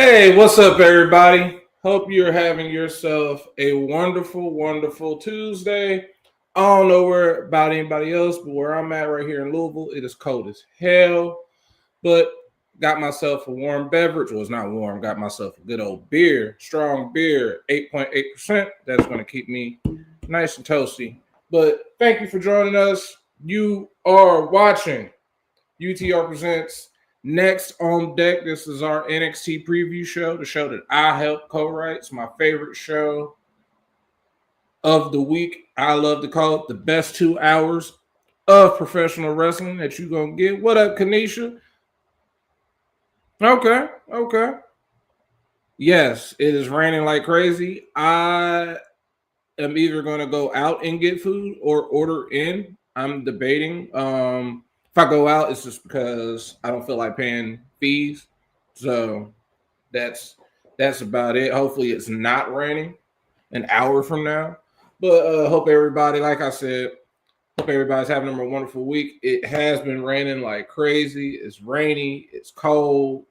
Hey, what's up, everybody? Hope you're having yourself a wonderful, wonderful Tuesday. I don't know where about anybody else, but where I'm at right here in Louisville, it is cold as hell. But got myself a warm beverage. Well, it's not warm. Got myself a good old beer, strong beer, 8.8%. That's going to keep me nice and toasty. But thank you for joining us. You are watching UTR Presents Next on Deck. This is our NXT preview show, the show that I help co-write. It's my favorite show of the week. I love to call it the best 2 hours of professional wrestling that you're going to get. What up, Kanisha? Okay. Yes, it is raining like crazy. I am either going to go out and get food or order in. I'm debating. If I go out, it's just because I don't feel like paying fees. So that's about it. Hopefully it's not raining an hour from now. But hope everybody, like I said, hope everybody's having a wonderful week. It has been raining like crazy. It's rainy. It's cold.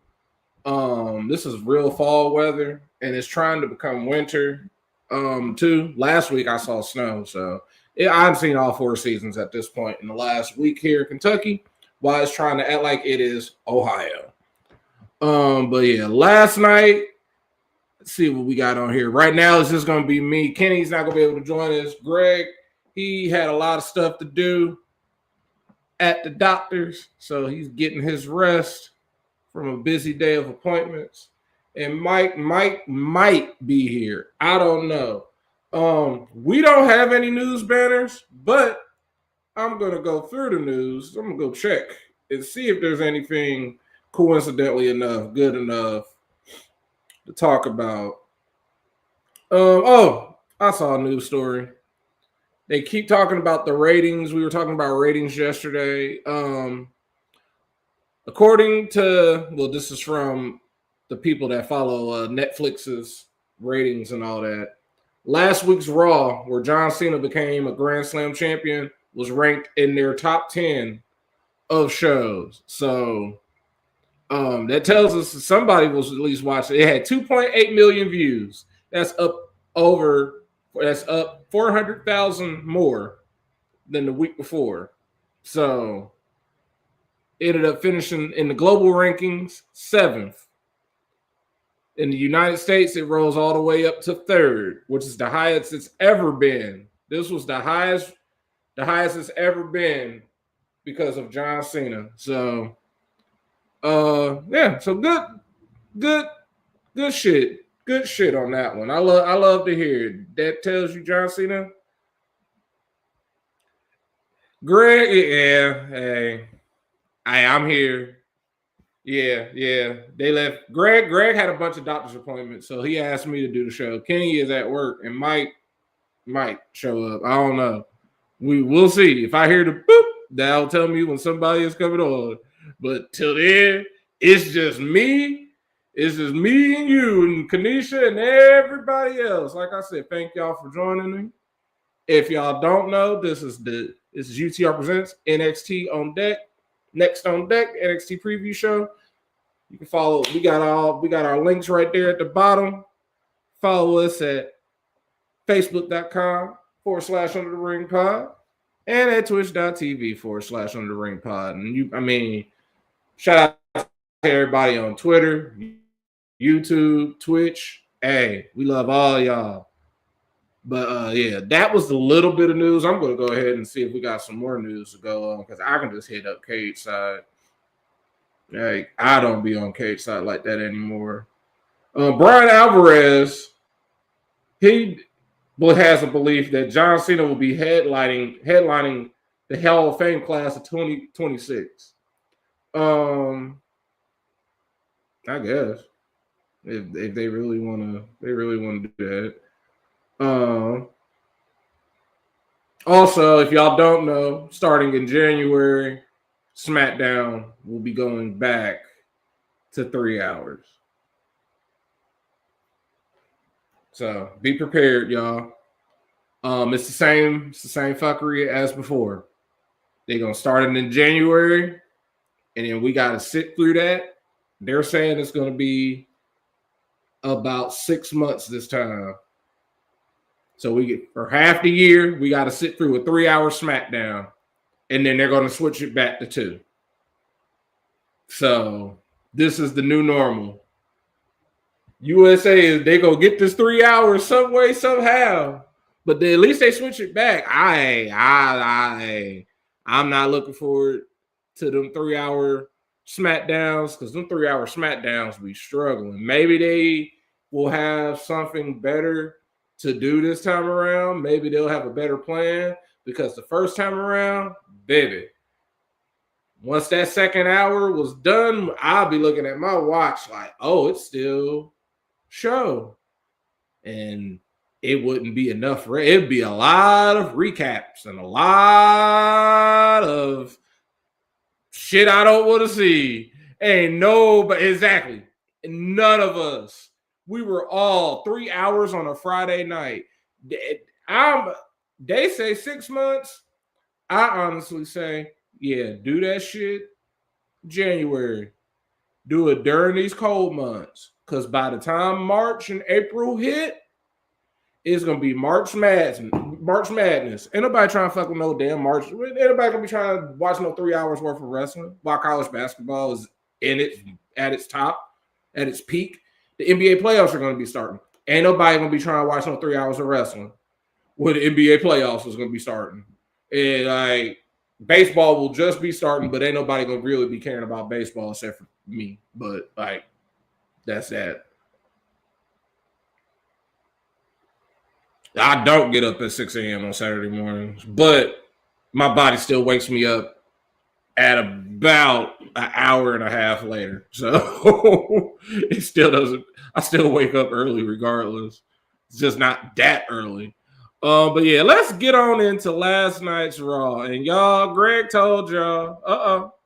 This is real fall weather, and it's trying to become winter too. Last week I saw snow, so I've seen all 4 seasons at this point in the last week here in Kentucky, while it's trying to act like it is Ohio. But yeah, last night, let's see what we got on here. Right now, it's just going to be me. Kenny's not going to be able to join us. Greg, he had a lot of stuff to do at the doctor's, so he's getting his rest from a busy day of appointments. And Mike might be here. I don't know. We don't have any news banners, but I'm going to go through the news. I'm going to go check and see if there's anything coincidentally enough, good enough to talk about. I saw a news story. They keep talking about the ratings. We were talking about ratings yesterday. According to, this is from the people that follow Netflix's ratings and all that. Last week's Raw, where John Cena became a Grand Slam champion, was ranked in their top 10 of shows. So that tells us that somebody was at least watching. It had 2.8 million views. That's up 400,000 more than the week before. So it ended up finishing in the global rankings 7th. In the United States, it rose all the way up to 3rd, which is the highest it's ever been. This was the highest it's ever been because of John Cena. So, so good shit. Good shit on that one. I love to hear it. That tells you John Cena. Greg, yeah, hey, I'm here. Yeah. They left. Greg had a bunch of doctor's appointments, so he asked me to do the show. Kenny is at work, and Mike might show up. I don't know. We'll see. If I hear the boop, that'll tell me when somebody is coming on. But till then, it's just me. It's just me and you and Kanisha and everybody else. Like I said, thank y'all for joining me. If y'all don't know, this is UTR Presents NXT on Deck. Next on Deck, NXT preview show. You can follow. We got our links right there at the bottom. Follow us at Facebook.com/Under the Ring Pod and at Twitch.tv/Under the Ring Pod. And shout out to everybody on Twitter, YouTube, Twitch. Hey, we love all y'all. But yeah, that was the little bit of news. I'm going to go ahead and see if we got some more news to go on because I can just hit up Cage Side. Like, I don't be on Cage Side like that anymore. Brian Alvarez, he has a belief that John Cena will be headlining the Hall of Fame class of 2026. I guess if they really want to do that. Also, if y'all don't know, starting in January, SmackDown will be going back to 3 hours. So be prepared, y'all. It's the same fuckery as before. They're gonna start it in January, and then we gotta sit through that. They're saying it's gonna be about 6 months this time. So we get for half the year, we got to sit through a 3-hour SmackDown, and then they're going to switch it back to 2. So this is the new normal. USA, they go get this 3 hours some way, somehow. But at least they switch it back. I'm not looking forward to them 3-hour SmackDowns, because them 3-hour SmackDowns be struggling. Maybe they will have something better to do this time around. Maybe they'll have a better plan, because the first time around, baby, once that second hour was done, I'll be looking at my watch like, oh, it's still show. And it wouldn't be enough. It'd be a lot of recaps and a lot of shit I don't want to see. Ain't nobody, exactly. None of us. We were all 3 hours on a Friday night. They say 6 months. I honestly say, yeah, do that shit January. Do it during these cold months. Because by the time March and April hit, it's going to be March Madness. Ain't nobody trying to fuck with no damn March. Ain't nobody going to be trying to watch no 3 hours worth of wrestling while college basketball is at its top, at its peak. The NBA playoffs are going to be starting. Ain't nobody going to be trying to watch no 3 hours of wrestling when the NBA playoffs is going to be starting. And like baseball will just be starting, but ain't nobody going to really be caring about baseball except for me. But like, that's that. I don't get up at 6 a.m. on Saturday mornings, but my body still wakes me up at about an hour and a half later. So it still doesn't, I still wake up early regardless. It's just not that early. But yeah, let's get on into last night's Raw. And y'all, Greg told y'all,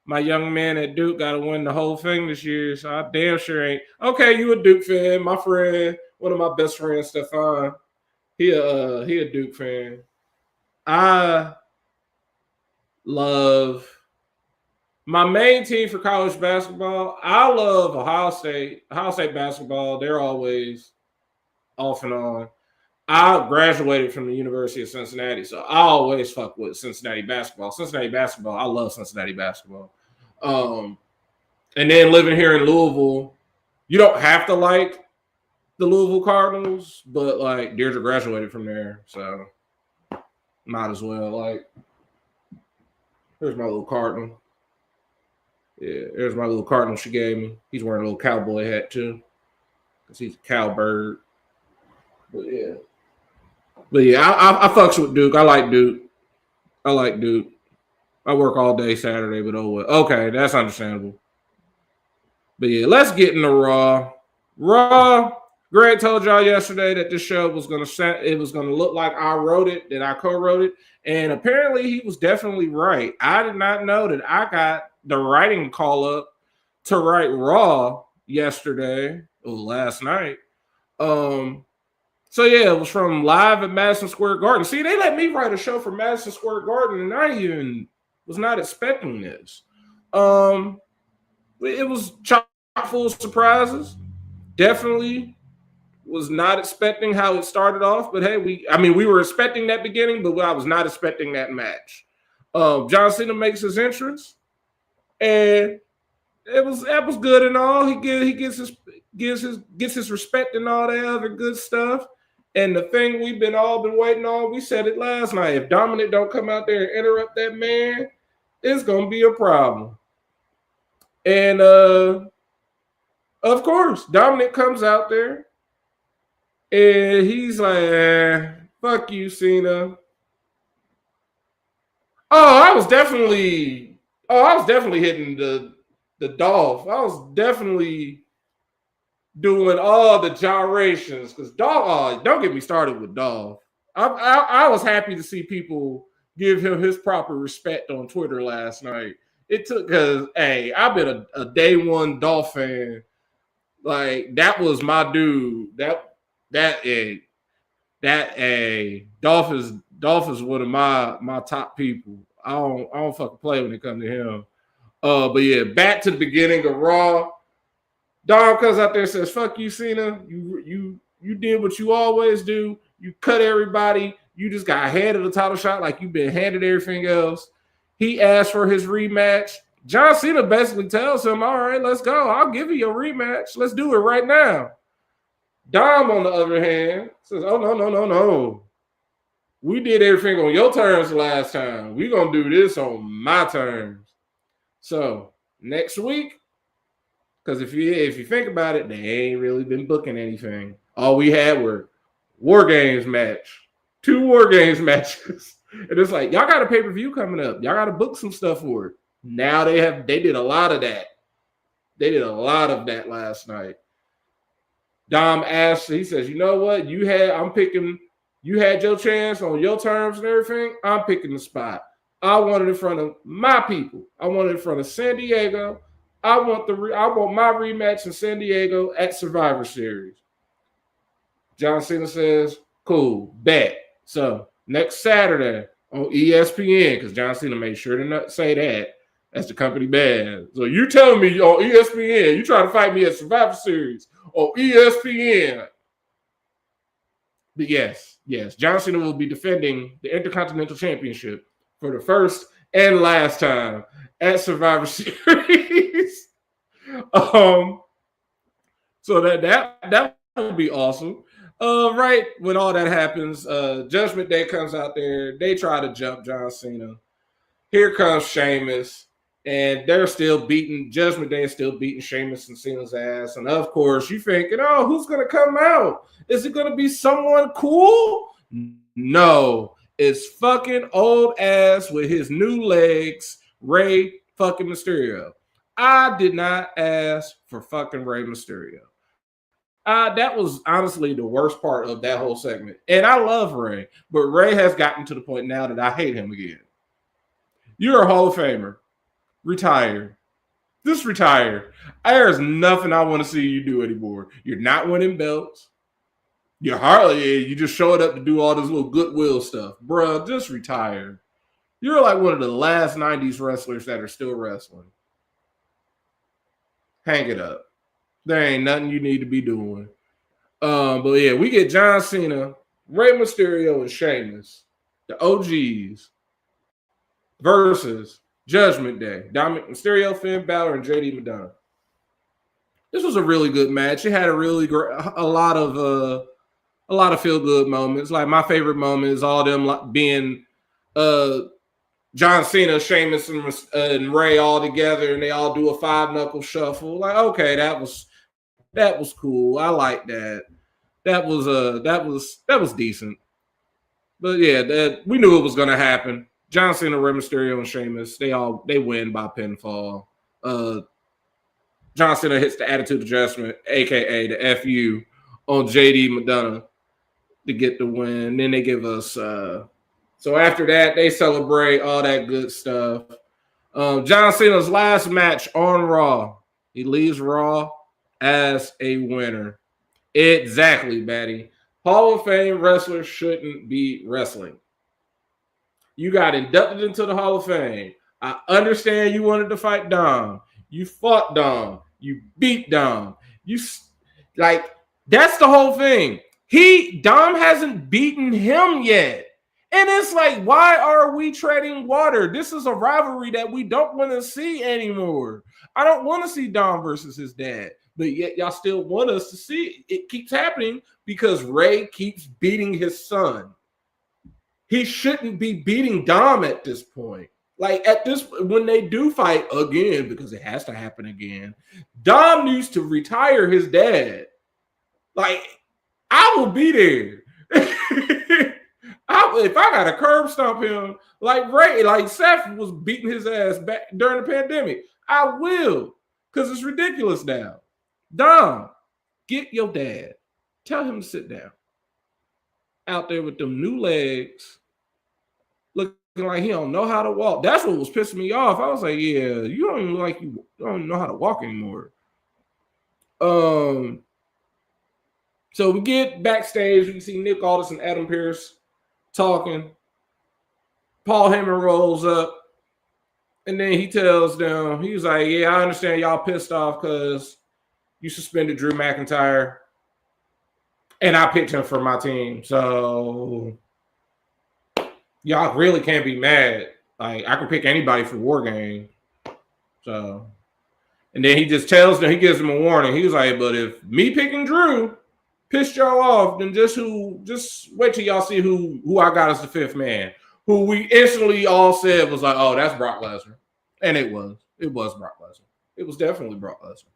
my young man at Duke got to win the whole thing this year, so I damn sure ain't. Okay, you a Duke fan. My friend, one of my best friends, Stefan, he a Duke fan. I love my main team for college basketball. I love Ohio State basketball. They're always off and on. I graduated from the University of Cincinnati, so I always fuck with Cincinnati basketball. I love Cincinnati basketball. And then living here in Louisville, you don't have to like the Louisville Cardinals, but like Deirdre graduated from there, so might as well. Like, here's my little Cardinal. Yeah, there's my little Cardinal she gave me. He's wearing a little cowboy hat too, because he's a cowbird. But yeah, I fucks with Duke. I like Duke. I work all day Saturday, but oh well. Okay, that's understandable. But yeah, let's get into Raw. Greg told y'all yesterday that this show was gonna look like I wrote it, that I co-wrote it, and apparently he was definitely right. I did not know that I got the writing call up to write Raw last night. So yeah, it was from live at Madison Square Garden. See, they let me write a show for Madison Square Garden, and I even was not expecting this. It was chock full of surprises. Definitely was not expecting how it started off, but hey, we were expecting that beginning, but I was not expecting that match. John Cena makes his entrance, and that was good and all. He gets his respect and all that other good stuff. And the thing we've all been waiting on, we said it last night. If Dominic don't come out there and interrupt that man, it's gonna be a problem. And of course, Dominic comes out there and he's like, fuck you, Cena. I was definitely hitting the Dolph. I was definitely doing all the gyrations because Dolph. Don't get me started with Dolph. I was happy to see people give him his proper respect on Twitter last night. It took because I've been a day one Dolph fan. Like that was my dude. Dolph is one of my top people. I don't fucking play when it comes to him. But yeah, back to the beginning of Raw. Dom comes out there and says, "Fuck you, Cena. You did what you always do. You cut everybody. You just got handed the title shot like you've been handed everything else." He asked for his rematch. John Cena basically tells him, "All right, let's go. I'll give you your rematch. Let's do it right now." Dom, on the other hand, says, "Oh, no, no, no, no. We did everything on your terms last time. We're going to do this on my terms." So next week, because if you think about it, they ain't really been booking anything. All we had were War Games match, 2 War Games matches. And it's like, y'all got a pay-per-view coming up. Y'all got to book some stuff for it. Now they did a lot of that. They did a lot of that last night. Dom asked, he says, "You know what? You had your chance on your terms and everything. I'm picking the spot. I want it in front of my people. I want it in front of San Diego. I want my rematch in San Diego at Survivor Series." John Cena says, "Cool, bet." So next Saturday on ESPN, because John Cena made sure to not say that. That's the company bad. So you telling me on ESPN, you trying to fight me at Survivor Series on ESPN. But yes, John Cena will be defending the Intercontinental Championship for the first and last time at Survivor Series. So that would be awesome. Right when all that happens, Judgment Day comes out there. They try to jump John Cena. Here comes Sheamus, and they're still beating. Judgment Day is still beating Sheamus and Cena's ass. And of course, you thinking, "Oh, who's gonna come out? Is it gonna be someone cool?" No, it's fucking old ass with his new legs, Rey fucking Mysterio. I did not ask for fucking Rey Mysterio. That was honestly the worst part of that whole segment. And I love Rey, but Rey has gotten to the point now that I hate him again. You're a Hall of Famer. Retire. Just retire. There's nothing I want to see you do anymore. You're not winning belts. You just showed up to do all this little goodwill stuff. Bruh, just retire. You're like one of the last 90s wrestlers that are still wrestling. Hang it up. There ain't nothing you need to be doing. But yeah, we get John Cena, Rey Mysterio, and Sheamus, the OGs, versus Judgment Day, Dominic Mysterio, Finn Balor, and JD McDonough. This was a really good match. It had a lot of feel good moments. Like my favorite moment is all them being John Cena, Sheamus, and Rey all together, and they all do a 5-knuckle shuffle. Like, okay, that was cool. I like that. That was decent. But yeah, we knew it was gonna happen. John Cena, Rey Mysterio, and Sheamus, they win by pinfall. John Cena hits the attitude adjustment, aka the FU, on JD McDonough to get the win. Then they give us so after that, they celebrate all that good stuff. John Cena's last match on Raw. He leaves Raw as a winner. Exactly, Batty. Hall of Fame wrestlers shouldn't be wrestling. You got inducted into the Hall of Fame. I understand you wanted to fight Dom. You fought Dom. You beat Dom. That's the whole thing. Dom hasn't beaten him yet. And it's like, why are we treading water? This is a rivalry that we don't want to see anymore. I don't want to see Dom versus his dad. But yet y'all still want us to see it. It keeps happening because Rey keeps beating his son. He shouldn't be beating Dom at this point. When they do fight again, because it has to happen again, Dom needs to retire his dad. I will be there. If I got to curb stomp him like Seth was beating his ass back during the pandemic, I will, because it's ridiculous now. Dom, get your dad. Tell him to sit down. Out there with them new legs, looking like he don't know how to walk. That's what was pissing me off. I was like, yeah, you don't even you don't know how to walk anymore. So we get backstage. We see Nick Aldis and Adam Pearce talking. Paul Heyman rolls up, and then he tells them, he was like, yeah, I understand y'all pissed off because you suspended Drew McIntyre, and I picked him for my team. So y'all really can't be mad. Like, I can pick anybody for War Game. So, and then he just tells them, he gives them a warning. He was like, but if me picking Drew pissed y'all off, then just wait till y'all see who I got as the fifth man. Who we instantly all said was like, oh, that's Brock Lesnar. And it was. It was Brock Lesnar. It was definitely Brock Lesnar.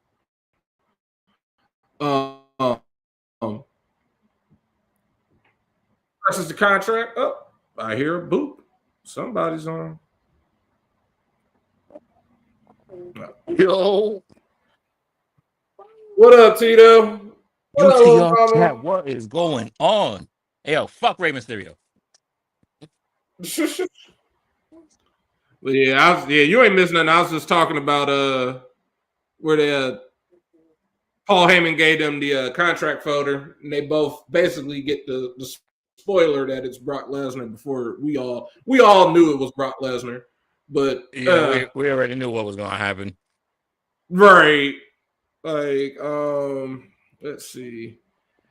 Versus the contract. Oh, I hear a boop. Somebody's on. Yo. What up, Tito? What up, little mama? Chat, what is going on? Hey, yo, fuck Rey Mysterio. But yeah, you ain't missing nothing. I was just talking about where they Paul Heyman gave them the contract folder, and they both basically get the spoiler that it's Brock Lesnar before we all knew it was Brock Lesnar. But yeah, we already knew what was gonna happen. Right. Like, let's see.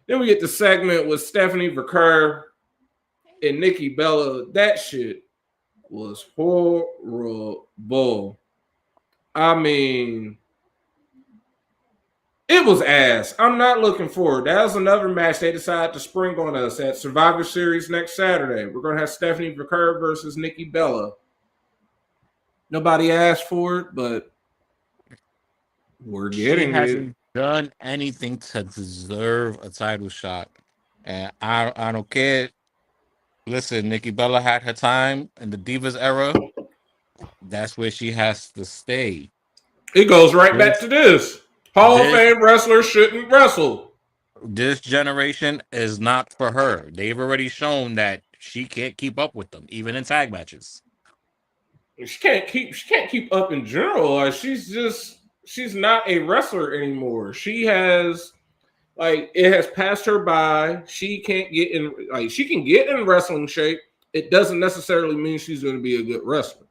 Then we get the segment with Stephanie Verker and Nikki Bella. That shit was horrible. I mean, it was ass. I'm not looking forward. That was another match they decided to spring on us at Survivor Series next Saturday. We're going to have Stephanie Verker versus Nikki Bella. Nobody asked for it, but we're getting it. She hasn't done anything to deserve a title shot. And I don't care. Listen, Nikki Bella had her time in the Divas era. That's where she has to stay. It goes right back to this. Hall of Fame wrestlers shouldn't wrestle. This generation is not for her. They've already shown that she can't keep up with them, even in tag matches. She can't keep up in general. Like, she's not a wrestler anymore. She has, like, it has passed her by. She can't get in, like, she can get in wrestling shape. It doesn't necessarily mean she's going to be a good wrestler.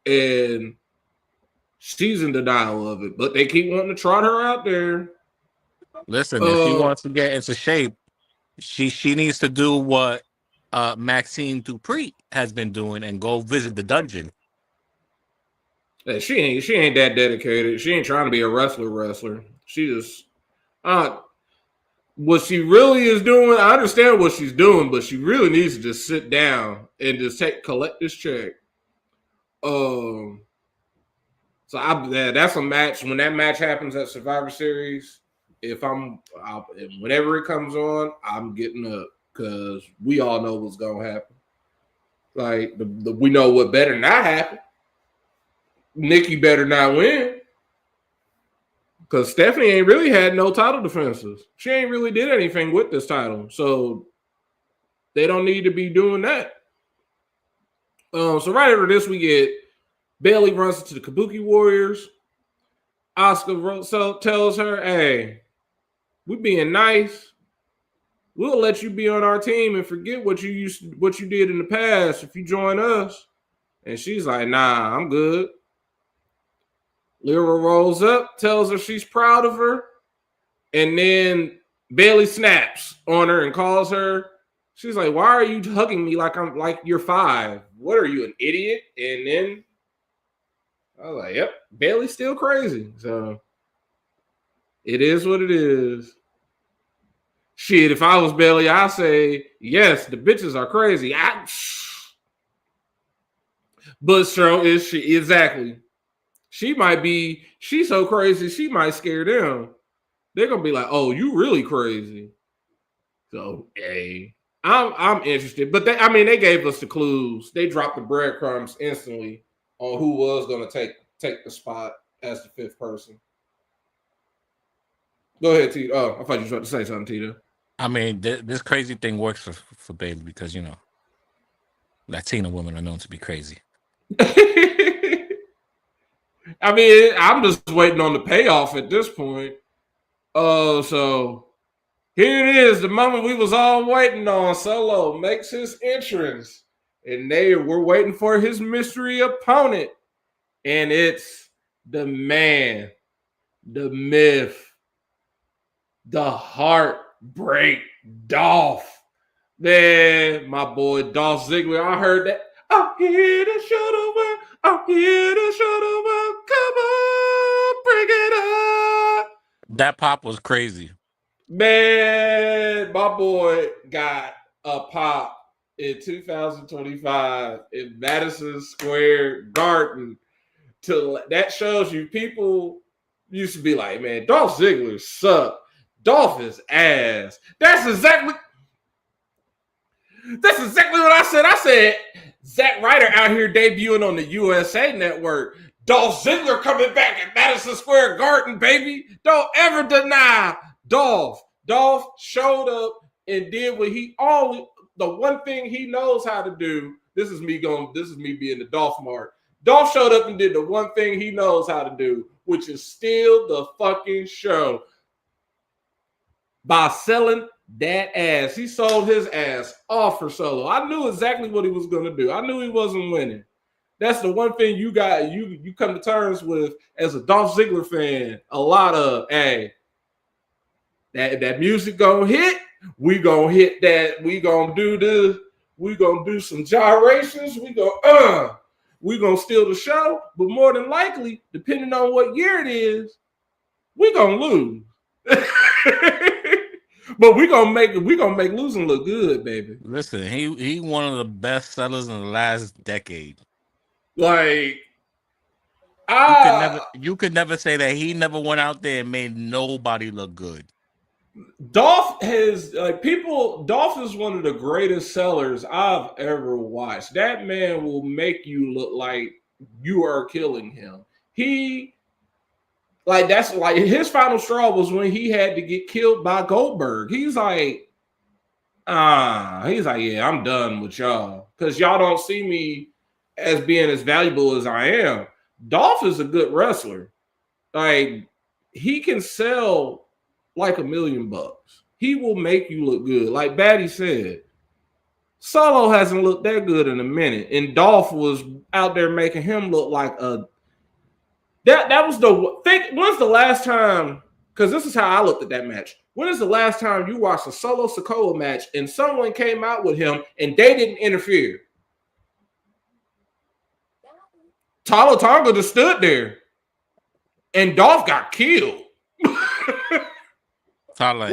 And she's in denial of it, but they keep wanting to trot her out there. Listen, if she wants to get into shape, she needs to do what Maxine Dupree has been doing and go visit the dungeon. She ain't that dedicated. She ain't trying to be a wrestler. She just what she really is doing. I understand what she's doing, but she really needs to just sit down and just collect this check. So that's a match. When that match happens at Survivor Series, whenever it comes on, I'm getting up because we all know what's gonna happen. Like we know what better not happen. Nikki better not win because Stephanie ain't really had no title defenses. She ain't really did anything with this title, so they don't need to be doing that. So right after this, we get Bayley runs into the Kabuki Warriors. Asuka tells her, "Hey, we being nice. We'll let you be on our team and forget what you did in the past if you join us." And she's like, "Nah, I'm good." Lyra rolls up, tells her she's proud of her, and then Bayley snaps on her and calls her. She's like, "Why are you hugging me like you're 5? What are you, an idiot?" And then I was like, "Yep, Bayley's still crazy." So it is what it is. Shit, if I was Bayley, I'd say, yes, the bitches are crazy. But so is she. Exactly. She's so crazy, she might scare them. They're going to be like, oh, you really crazy. So, hey, I'm interested. But they gave us the clues. They dropped the breadcrumbs instantly on who was going to take the spot as the 5th person. Go ahead, Tito. Oh, I thought you were about to say something, Tito. I mean, this crazy thing works for Bayley because, you know, Latina women are known to be crazy. I mean, I'm just waiting on the payoff at this point. So here it is, the moment we was all waiting on. Solo makes his entrance, and we're waiting for his mystery opponent, and it's the man, the myth, The Heartbreak Dolph. Man, my boy Dolph Ziggler. I heard that. I'm here to show the world. I'm here to show the world. Come on, bring it up. That pop was crazy. Man, my boy got a pop in 2025 in Madison Square Garden. That shows you people used to be like, man, Dolph Ziggler sucked. Dolph is ass. That's exactly what I said. I said Zack Ryder out here debuting on the USA Network. Dolph Ziggler coming back at Madison Square Garden, baby. Don't ever deny Dolph. Dolph showed up and did what the one thing he knows how to do. This is me being the Dolph mark. Dolph showed up and did the one thing he knows how to do, which is steal the fucking show by selling that ass. He sold his ass off for Solo. I knew exactly what he was going to do. I knew he wasn't winning. That's the one thing you come to terms with as a Dolph Ziggler fan. A lot of, hey, that music gonna hit. We gonna hit that. We gonna do this. We gonna do some gyrations. We gonna steal the show. But more than likely, depending on what year it is, we gonna lose. But we gonna make losing look good, baby. Listen, he one of the best sellers in the last decade. Like, you could never say that he never went out there and made nobody look good. Dolph is one of the greatest sellers I've ever watched. That man will make you look like you are killing him. That's his final straw was when he had to get killed by Goldberg. He's like, yeah, I'm done with y'all because y'all don't see me as being as valuable as I am. Dolph is a good wrestler. Like, he can sell like $1 million. He will make you look good. Like Batty said, Solo hasn't looked that good in a minute, and Dolph was out there making him look like a. That was the thing. When's the last time? Because this is how I looked at that match. When is the last time you watched a Solo Sikoa match and someone came out with him and they didn't interfere? Talo Tonga just stood there, and Dolph got killed. Tala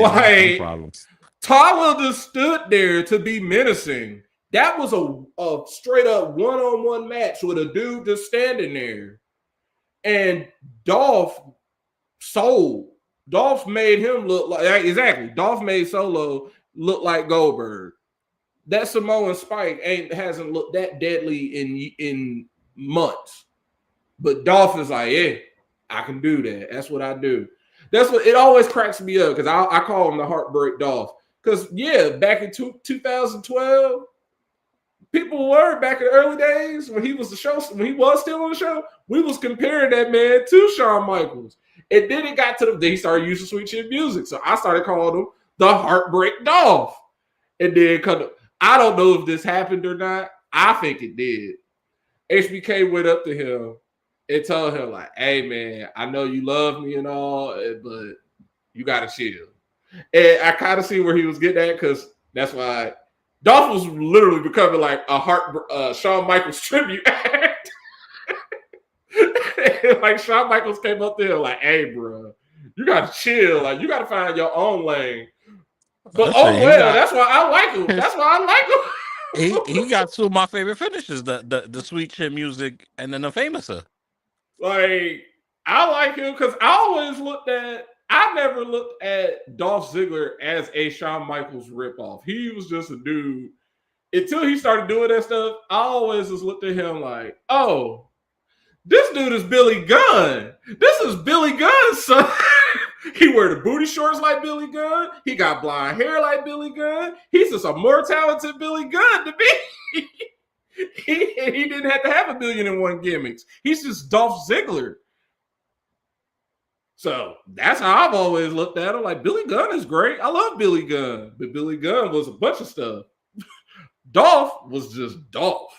just stood there to be menacing. That was a straight up one-on-one match with a dude just standing there. And Dolph sold. Dolph made him look like, exactly. Dolph made Solo look like Goldberg. That Samoan Spike hasn't looked that deadly in months. But Dolph is like, yeah, I can do that. That's what I do. That's what it always cracks me up because I call him the Heartbreak Dolph. Because, yeah, back in 2012, people were back in the early days when he was still on the show, we was comparing that man to Shawn Michaels. And then it got to he started using Sweet Chin Music. So I started calling him the Heartbreak Dolph. And then I don't know if this happened or not. I think it did. HBK went up to him and told him, like, hey, man, I know you love me and all, but you got to chill. And I kind of see where he was getting at because that's why Dolph was literally becoming like a Shawn Michaels tribute act. Like, Shawn Michaels came up there like, hey, bro, you got to chill. Like, you got to find your own lane. But that's why I like him. That's why I like him. He got two of my favorite finishes, the Sweet Chin Music and then the Famouser. Like, I like him because I never looked at Dolph Ziggler as a Shawn Michaels ripoff. He was just a dude. Until he started doing that stuff, I always just looked at him like, oh, this dude is Billy Gunn. This is Billy Gunn's son. He wear the booty shorts like Billy Gunn. He got blonde hair like Billy Gunn. He's just a more talented Billy Gunn to be. He didn't have to have 1,000,001 gimmicks. He's just Dolph Ziggler. So that's how I've always looked at him. Like, Billy Gunn is great. I love Billy Gunn. But Billy Gunn was a bunch of stuff. Dolph was just Dolph.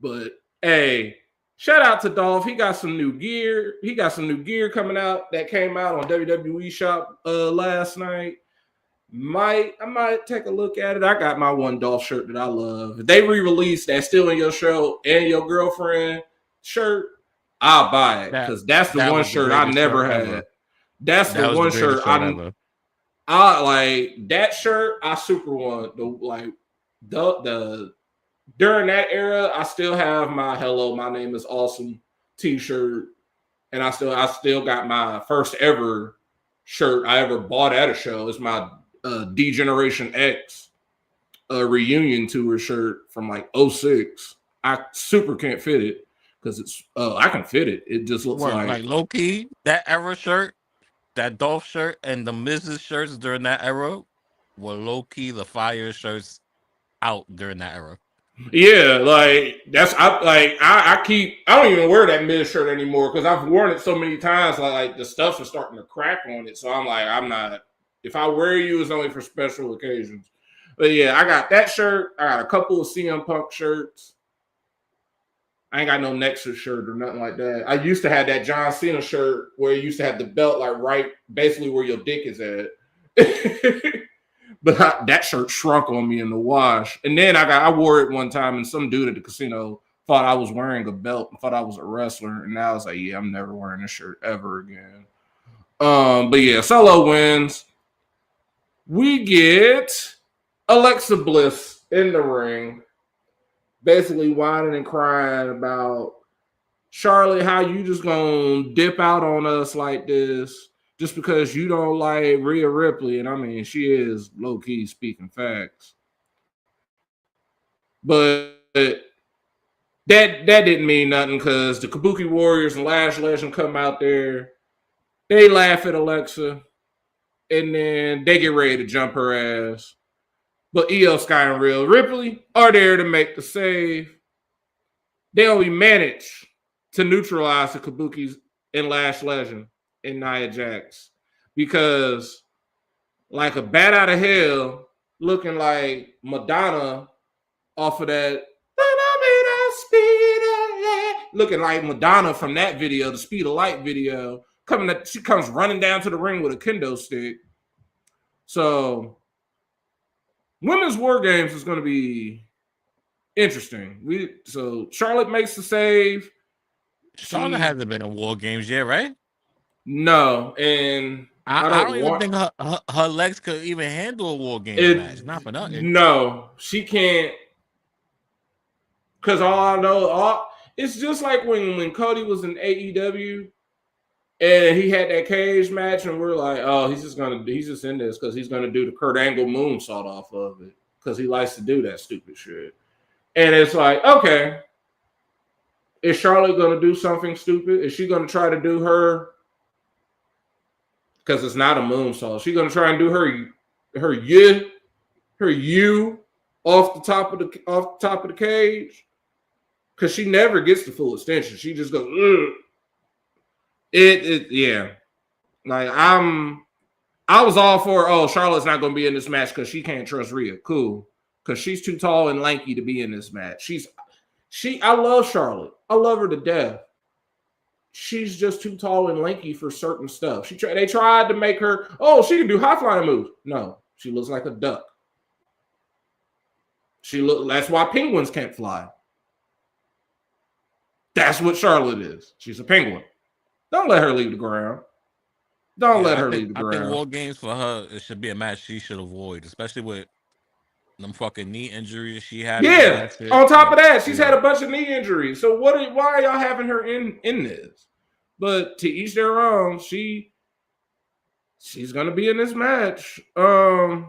But, hey, Shout out to Dolph. He got some new gear. He got some new gear coming out that came out on WWE Shop last night. I might take a look at it. I got my one Dolph shirt that I love. If they re-release that Still in Your Show and Your Girlfriend shirt, I'll buy it because that's the one was shirt I never had. Ever. That's that the one shirt ever. I like. That shirt I super want. The during that era, I still have my "Hello, my name is Awesome" T-shirt, and I still got my first ever shirt I ever bought at a show. It's my D-Generation X reunion tour shirt from like 06. I super can't fit it because it's I can fit it. It just looks like low key that era shirt, that Dolph shirt, and the Mrs. shirts during that era were low key the fire shirts out during that era. Yeah, like I don't even wear that mid shirt anymore because I've worn it so many times. Like the stuff is starting to crack on it, so I'm like, I'm not. If I wear you, it's only for special occasions. But yeah, I got that shirt. I got a couple of CM Punk shirts. I ain't got no Nexus shirt or nothing like that. I used to have that John Cena shirt where you used to have the belt like right basically where your dick is at. But that shirt shrunk on me in the wash. And then I wore it one time and some dude at the casino thought I was wearing a belt and thought I was a wrestler. And now I was like, yeah, I'm never wearing this shirt ever again. But yeah, Solo wins. We get Alexa Bliss in the ring, basically whining and crying about Charlotte, how you just gonna dip out on us like this just because you don't like Rhea Ripley. And I mean, she is low-key speaking facts. But that didn't mean nothing because the Kabuki Warriors and Lash Legend come out there. They laugh at Alexa. And then they get ready to jump her ass. But Io Sky and Rhea Ripley are there to make the save. They only manage to neutralize the Kabukis and Lash Legend and Nia Jax because, like a bat out of hell, looking like Madonna off of that, looking like Madonna from that video, the Speed of Light video. She comes running down to the ring with a kendo stick. So, Women's War Games is going to be interesting. So Charlotte makes the save. Charlotte hasn't been in War Games yet, right? No, and I don't even think her legs could even handle a War Games match. Not for nothing. No, she can't. Because all I know, it's just like when Cody was in AEW and he had that cage match, and we're like, oh, he's just in this because he's gonna do the Kurt Angle moonsault off of it because he likes to do that stupid shit. And it's like, okay, is Charlotte gonna do something stupid? Is she gonna try to do her? Because it's not a moonsault. She's gonna try and do her U off the top of the cage. Because she never gets the full extension. She just goes, ugh. Yeah. Like I was all for, Charlotte's not gonna be in this match because she can't trust Rhea. Cool. Because she's too tall and lanky to be in this match. I love Charlotte. I love her to death. She's just too tall and lanky for certain stuff. They tried to make her, she can do high flying moves. No, she looks like a duck. That's why penguins can't fly. That's what Charlotte is. She's a penguin. Don't let her leave the ground. I think War Games for her, it should be a match she should avoid, especially with them fucking knee injuries she had. Yeah. On top of that, she's had a bunch of knee injuries. So why are y'all having her in this? But to each their own. She's gonna be in this match. And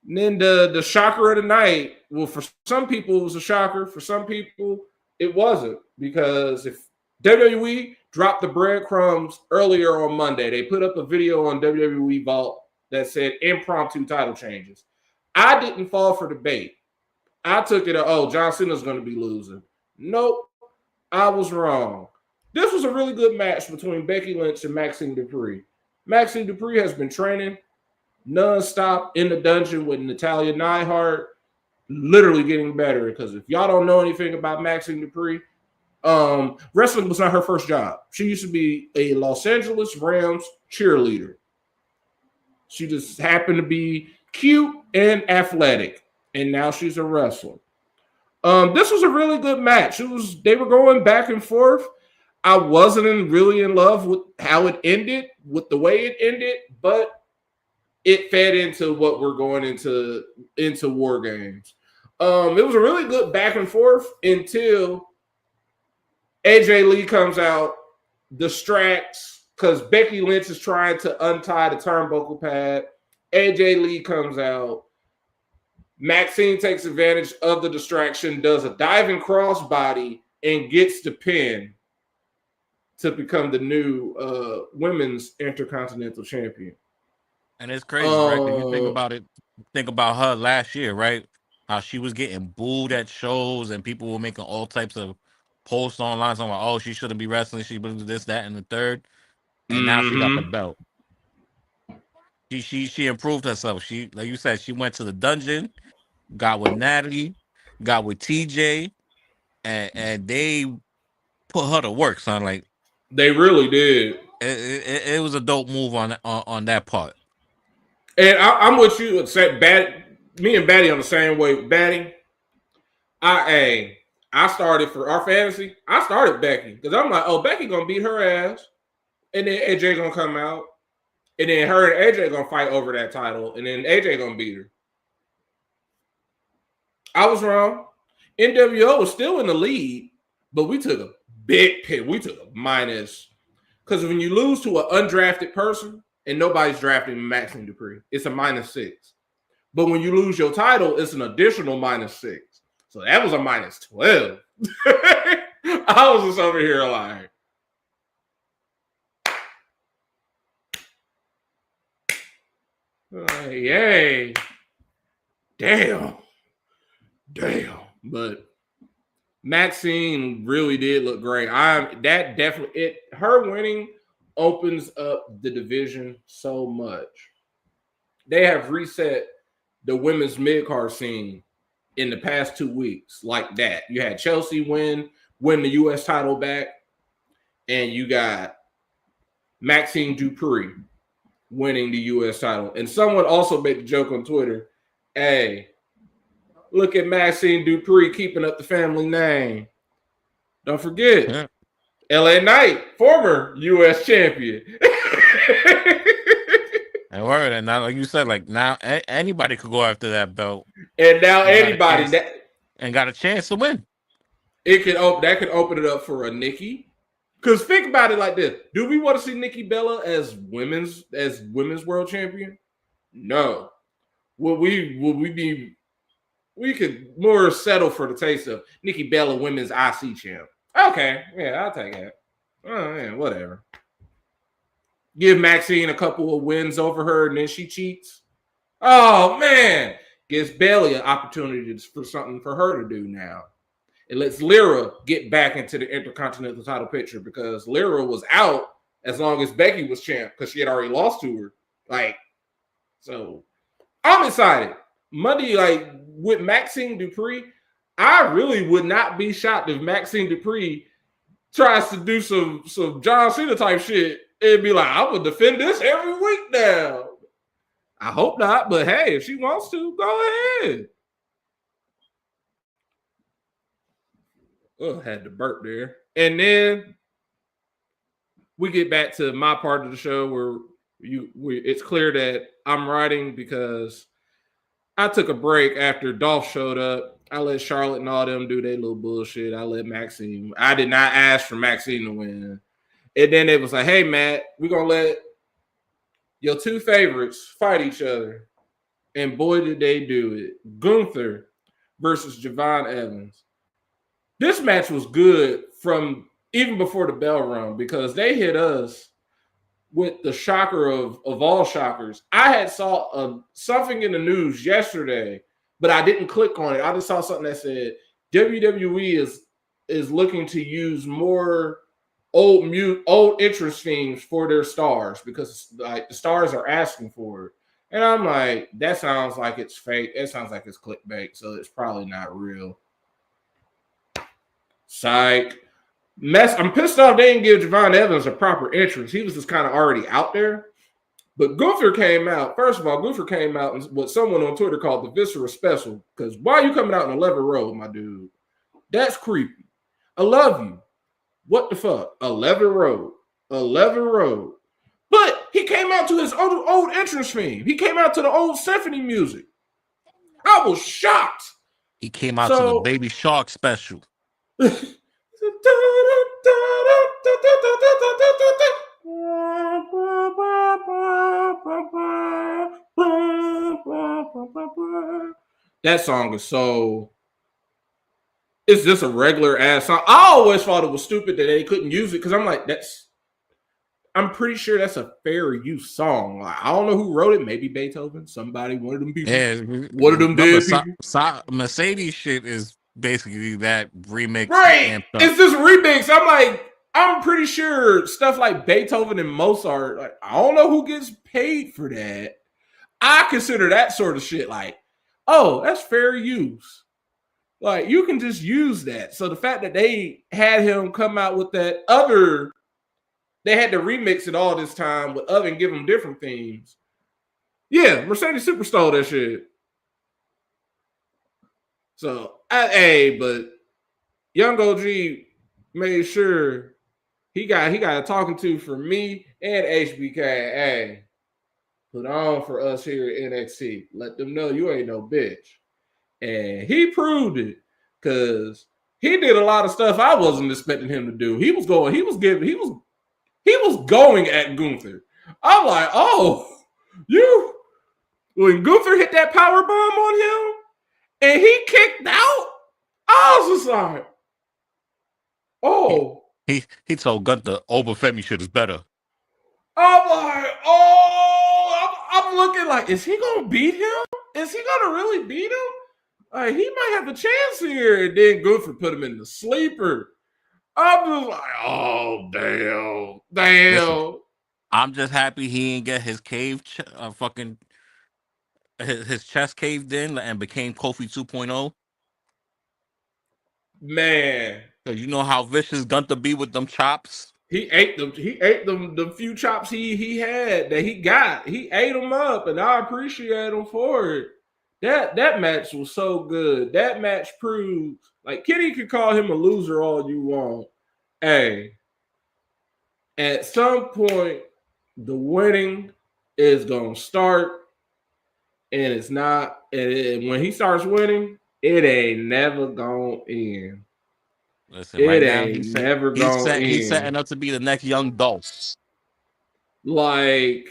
then the shocker of the night. Well, for some people it was a shocker. For some people it wasn't, because if WWE dropped the breadcrumbs earlier on Monday, they put up a video on WWE Vault that said impromptu title changes. I didn't fall for the bait. I took it, John Cena's going to be losing. Nope, I was wrong. This was a really good match between Becky Lynch and Maxine Dupree. Maxine Dupree has been training nonstop in the dungeon with Natalya Neidhart, literally getting better. Because if y'all don't know anything about Maxine Dupree, Wrestling was not her first job. She used to be a Los Angeles Rams cheerleader. She just happened to be cute and athletic, and now she's a wrestler. This was a really good match. They were going back and forth. I wasn't really in love with how it ended, with the way it ended, but it fed into what we're going into War Games. It was a really good back and forth until AJ Lee comes out, distracts, because Becky Lynch is trying to untie the turnbuckle pad. AJ Lee comes out. Maxine takes advantage of the distraction, does a diving crossbody, and gets the pin to become the new women's Intercontinental Champion. And it's crazy, right? Because you think about it, think about her last year, right? How she was getting booed at shows and people were making all types of posts online saying, oh, she shouldn't be wrestling. She was this, that, and the third. And now she got the belt. She improved herself. She, like you said, she went to the dungeon, got with Natalie, got with TJ, and they put her to work, son. Like they really did. It was a dope move on that part. And I'm with you. Me and Batty on the same way. Batty, I started for our fantasy. I started Becky because I'm like, oh, Becky gonna beat her ass, and then AJ gonna come out, and then her and AJ gonna fight over that title, and then AJ gonna beat her. I was wrong. NWO was still in the lead, but we took a big hit. We took a minus because when you lose to an undrafted person and nobody's drafting Maxine Dupree, it's a -6. But when you lose your title, it's an additional -6. So that was a -12. I was just over here like, yay. Damn. But Maxine really did look great. Her winning opens up the division so much. They have reset the women's mid-card scene in the past 2 weeks like that. You had Chelsea win the U.S. title back, and you got Maxine Dupree winning the U.S. title. And someone also made the joke on Twitter, hey, look at Maxine Dupree keeping up the family name. Don't forget, LA Knight, former U.S. champion. And word, and now, like you said, like now anybody could go after that belt, and now anybody got a chance to win. That could open it up for a Nikki. Because think about it like this: do we want to see Nikki Bella as women's world champion? No. We could more settle for the taste of Nikki Bella women's IC champ. Okay, yeah, I'll take that. Oh yeah, whatever. Give Maxine a couple of wins over her, and then she cheats. Oh man, gives Bailey an opportunity for something for her to do now. It lets Lyra get back into the Intercontinental title picture because Lyra was out as long as Becky was champ because she had already lost to her. So I'm excited. Monday, with Maxine Dupree, I really would not be shocked if Maxine Dupree tries to do some John Cena type shit. It'd be like, I would defend this every week now. I hope not, but hey, if she wants to, go ahead. Oh, had to burp there. And then we get back to my part of the show where it's clear that I'm writing because I took a break after Dolph showed up. I let Charlotte and all them do their little bullshit. I let Maxine. I did not ask for Maxine to win. And then it was like, hey, Matt, we're going to let your two favorites fight each other. And boy, did they do it. Gunther versus Javon Evans. This match was good from even before the bell rung because they hit us with the shocker of all shockers. I had saw something in the news yesterday, but I didn't click on it. I just saw something that said WWE is looking to use more old entrance themes for their stars because the stars are asking for it. And I'm like, that sounds like it's fake. It sounds like it's clickbait, so it's probably not real. Psych. I'm pissed off they didn't give Javon Evans a proper entrance. He was just kind of already out there. But Gunther came out. First of all, Gunther came out in what someone on Twitter called the Viscera Special. Because why are you coming out in 11 row, my dude? That's creepy. I love you. What the fuck? 11 row. 11 row. But he came out to his old entrance theme. He came out to the old symphony music. I was shocked. He came out to the Baby Shark special. That song is so. It's just a regular ass song. I always thought it was stupid that they couldn't use it because I'm like, I'm pretty sure that's a fair use song. Like, I don't know who wrote it. Maybe Beethoven. Somebody, one of them people. Yeah, one of them dead people. Mercedes shit is basically that remix. Right. It's this remix. I'm pretty sure stuff like Beethoven and Mozart, like, I don't know who gets paid for that. I consider that sort of shit like, oh, that's fair use. Like, you can just use that. So the fact that they had him come out with that other, they had to remix it all this time with other and give them different themes. Yeah, Mercedes Super stole that shit. So, but Young OG made sure he got a talking to for me and HBK. Hey, put on for us here at NXT. Let them know you ain't no bitch. And he proved it because he did a lot of stuff I wasn't expecting him to do. He was going at Gunther. I'm like, oh, when Gunther hit that power bomb on him and he kicked out, I was just like, oh. He told Gunther, Obafemi shit is better. I'm like, oh, I'm looking like, is he gonna beat him? Is he gonna really beat him? Like, he might have a chance here. And then Gunther put him in the sleeper. I'm just like, oh, damn. Listen, I'm just happy he didn't get his his chest caved in and became Kofi 2.0. Man. Because you know how vicious Gunther be with them chops? He ate them the few chops he had that he got. He ate them up, and I appreciate him for it. That match was so good. That match proved, like, Kenny can call him a loser all you want. Hey, at some point, the winning is going to start, and it's not. And when he starts winning, it ain't never going to end. Listen, right now he's setting up to be the next Young Dolph. Like,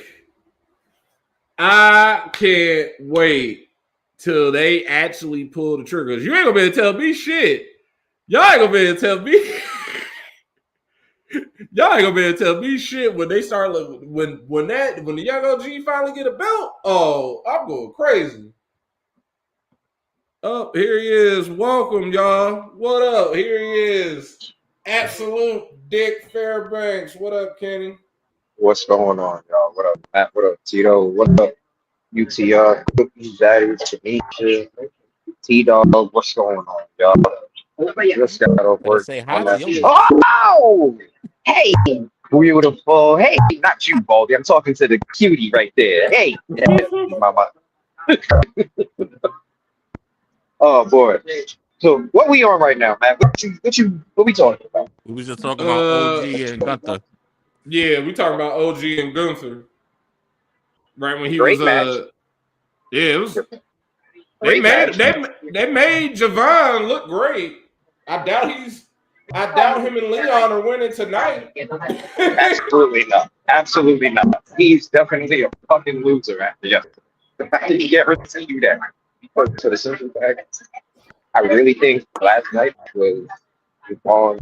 I can't wait till they actually pull the triggers. You ain't gonna be able to tell me shit. Y'all ain't gonna be able to tell me. Y'all ain't gonna be able to tell me shit when they start when the Young OG finally get a belt. Oh, I'm going crazy. Oh, here he is. Welcome, y'all. What up? Here he is. Absolute Dick Fairbanks. What up, Kenny? What's going on, y'all? What up, Matt? What up, Tito? What up, UTR? Cookies, Daddies, Tanisha, T-Dog. What's going on, y'all? Just got off work. Say hi to you. Oh! Hey! Beautiful. Hey, not you, Baldy. I'm talking to the cutie right there. Hey! Mama. Oh, boy. So, what we on right now, Matt? What we talking about? We was just talking about OG and Gunther. Yeah, we talking about OG and Gunther. Right when he Great was match. Yeah, it was. They made Javon look great. I doubt him and Leon are winning tonight. Absolutely not. Absolutely not. He's definitely a fucking loser after you. The fact that he get rid of you that. To the simple fact, I really think last night was on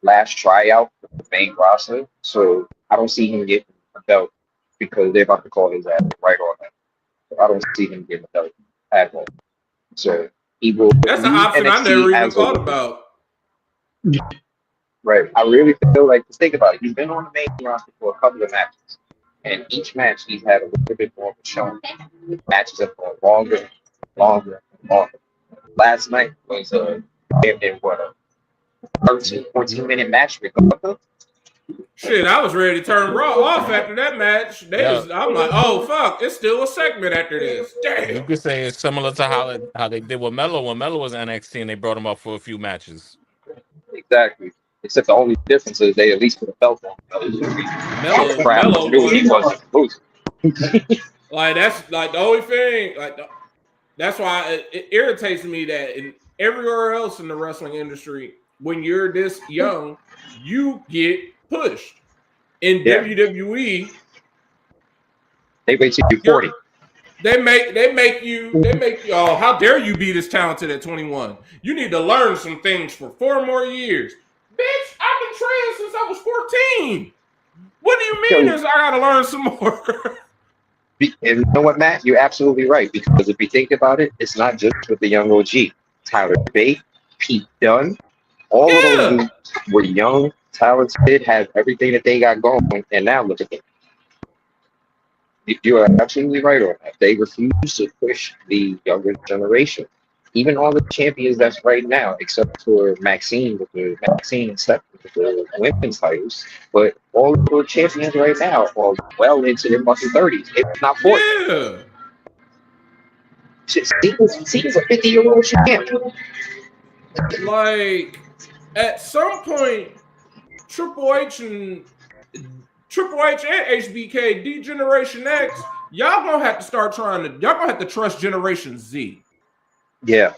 last tryout for the main roster. So I don't see him getting a belt because they're about to call his ass right on that. So I don't see him getting a belt at all. So he will. That's an option I never even thought about. Right. I really feel like, just think about it. He's been on the main roster for a couple of matches. And each match he's had a little bit more of a showing. Matches have gone longer. Last night was 13, 14-minute match with Gunther. Shit, I was ready to turn Raw off after that match. Yeah. I'm like, oh fuck, it's still a segment after this. You Damn. could say it's similar to how they did with Melo when Melo was NXT and they brought him up for a few matches. Exactly. Except the only difference is they at least put a belt on. Melo Knew he wasn't losing. Like that's like the only thing. That's why it irritates me that in everywhere else in the wrestling industry, when you're this young, you get pushed. In WWE, they wait till you're 40. They make you. Oh, how dare you be this talented at 21? You need to learn some things for 4 more years, bitch. I've been training since I was 14. What do you mean? Is I gotta learn some more? And you know what, Matt? You're absolutely right. Because if you think about it, it's not just with the young OG. Tyler Bate, Pete Dunne, all of those dudes were young, talented, had everything that they got going, and now look at them. You are absolutely right on that. They refuse to push the younger generation. Even all the champions that's right now, except for Maxine and Steph with the women's titles, but all of the champions right now are well into their fucking 30s, if not 40. Yeah. Cena's a 50-year-old champion. Like at some point, Triple H and HBK, D Generation X, y'all gonna have to start y'all gonna have to trust Generation Z. Yeah.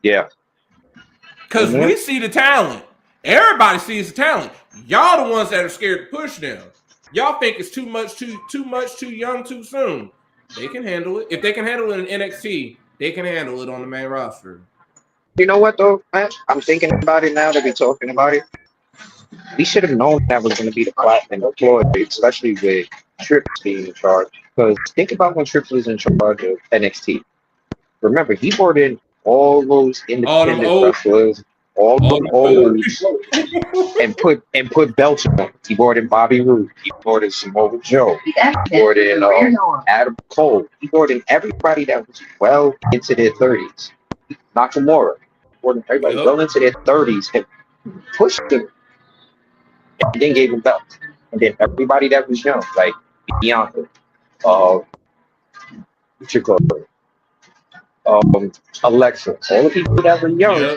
Because we see the talent. Everybody sees the talent. Y'all the ones that are scared to push them. Y'all think it's too much, too young, too soon. They can handle it. If they can handle it in NXT, they can handle it on the main roster. You know what though, man? I'm thinking about it now that we're talking about it. We should have known that was going to be the platinum deployed, especially with Trips being in charge. Because think about when Trips was in charge of NXT. Remember, he brought in all those independent wrestlers, all them olds, and put belts on. He brought in Bobby Roode. He brought in Samoa Joe. He brought in Adam Cole. He brought in everybody that was well into their 30s. Nakamura. He brought in everybody well into their 30s and pushed them. And then gave him belts. And then everybody that was young, like Bianca, Alexa, all the people that were young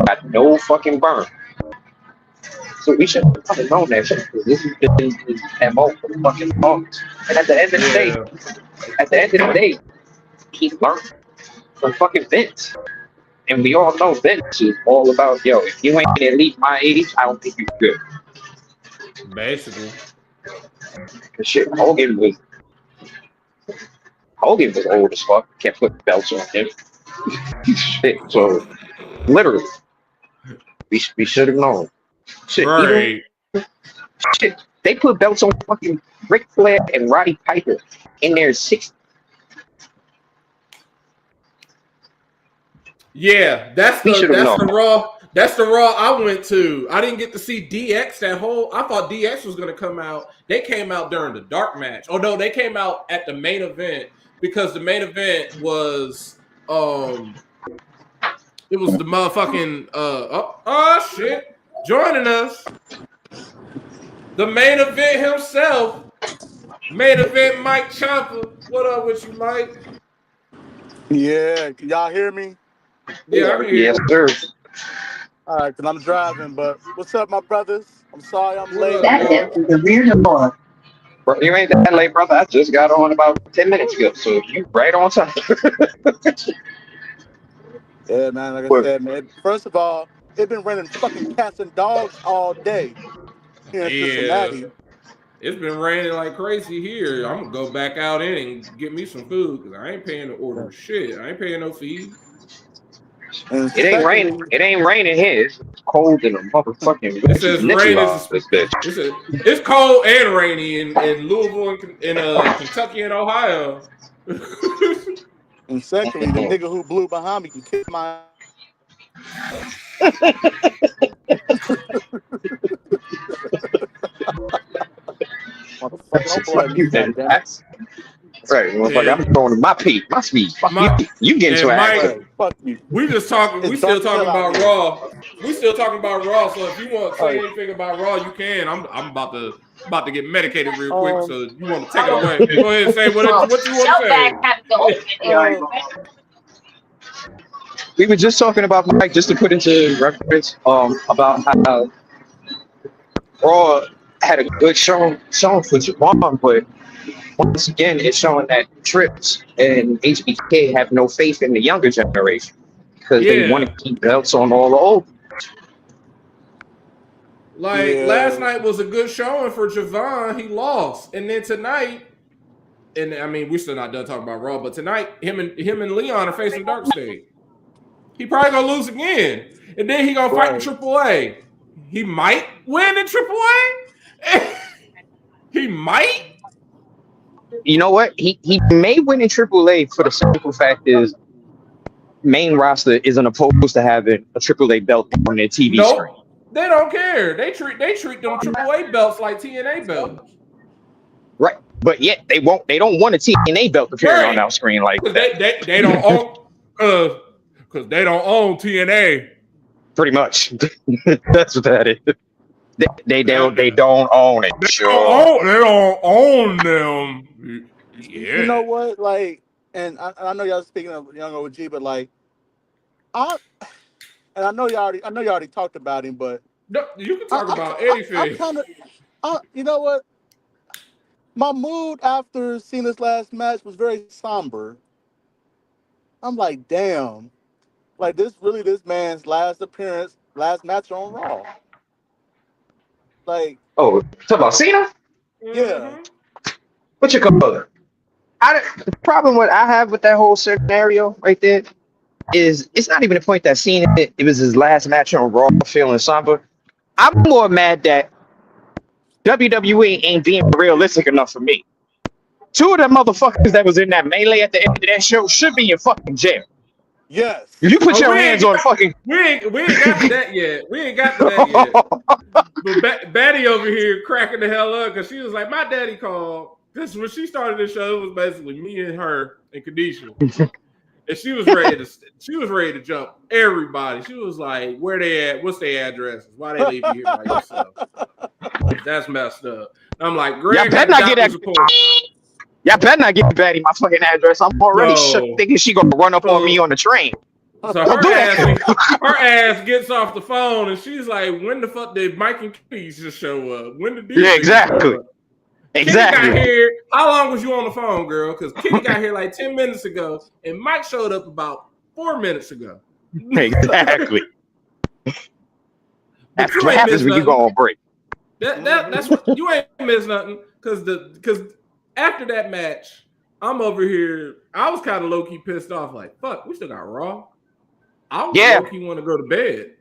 got no fucking burn. So we should have known that shit, because this has been his MO for the fucking longest. And at the end of the day, he learned from fucking Vince. And we all know Vince is all about, yo, if you ain't at least my 80s, I don't think you're good. Basically. Shit, Hogan was old as fuck. Can't put belts on him. Shit, so literally, we should have known. Shit, right. Shit, they put belts on fucking Ric Flair and Roddy Piper in their 60s. Yeah, that's the Raw I went to. I didn't get to see DX I thought DX was going to come out. They came out during the dark match. Oh no, they came out at the main event because the main event was it was the motherfucking shit joining us. The main event himself. Main event Mike Ciampa. What up with you, Mike? Yeah, can y'all hear me? Yeah, I'm here. Yes, sir. All right, because I'm driving, but what's up, my brothers? I'm sorry I'm late. That's it. The rear door. Bro, you ain't that late, brother. I just got on about 10 minutes ago, so you right on time. Yeah, man, like I said, man. First of all, it's been raining fucking cats and dogs all day here in Cincinnati. It's been raining like crazy here. I'm gonna go back out in and get me some food because I ain't paying to order shit. I ain't paying no fees. It ain't raining. It ain't raining here. It's cold in a motherfucking. It says rain is it's cold and rainy in Louisville and in Kentucky and Ohio. And secondly, the nigga who blew behind me can kiss my. Right, motherfucker. I'm going to my peak, my speed. Fuck you. You getting your ass. Right. Fuck you. We just talking. It's We still dark as hell talking out about here. Raw. We still talking about Raw. So if you want to say Right. anything about Raw, you can. I'm about to get medicated real quick. So you want to take it so- away? Go ahead and say what you want to say. We were just talking about Mike, just to put into reference, about how Raw had a good showing for Javon, but once again, it's showing that Trips and HBK have no faith in the younger generation because they want Yeah. to keep belts on all the old. Like last night was a good showing for Javon. He lost, and then tonight, and I mean we're still not done talking about Raw, but tonight him and Leon are facing Dark State. He probably gonna lose again, and then he gonna fight in AAA. He might win in AAA. He might. You know what? He may win in AAA for the simple fact is main roster isn't opposed to having a AAA belt on their TV screen. They don't care. They treat them AAA belts like TNA belts. Right, but yet they don't want a TNA belt appearing on our screen like that. They don't own because they don't own TNA. Pretty much, that's what that is. They don't own it. They don't own them. Yeah. You know what? Like, and I know y'all speaking of young OG, but like, I know y'all already talked about him, but no, you can talk about anything. You know what? My mood after seeing this last match was very somber. I'm like, damn, like this man's last match on Raw. Like, oh, talk about Cena? Yeah. What you call it? The problem what I have with that whole scenario right there is it's not even the point that Cena it was his last match on Raw feeling somber. I'm more mad that WWE ain't being realistic enough for me. Two of them motherfuckers that was in that melee at the end of that show should be in fucking jail. Yes. If you put your hands on fucking... We ain't got to that yet. But Batty over here cracking the hell up because she was like, my daddy called. Because when she started the show, it was basically me and her and Kadisha. And she was ready to jump everybody. She was like, where they at? What's their addresses? Why they leave you here by yourself? That's messed up. I'm like, Greg, y'all better not get Batty my fucking address. I'm already shook thinking she gonna run up on me on the train. So her ass gets off the phone and she's like, when the fuck did Mike and Keys just show up? When did these exactly. show up? Kenny got here. How long was you on the phone, girl? Because Kenny got here like 10 minutes ago, and Mike showed up about 4 minutes ago. Exactly. That's what happens when you go on break. That's what you ain't miss nothing. Because after that match, I'm over here. I was kind of low key pissed off. Like, fuck, we still got Raw. I low key want to go to bed.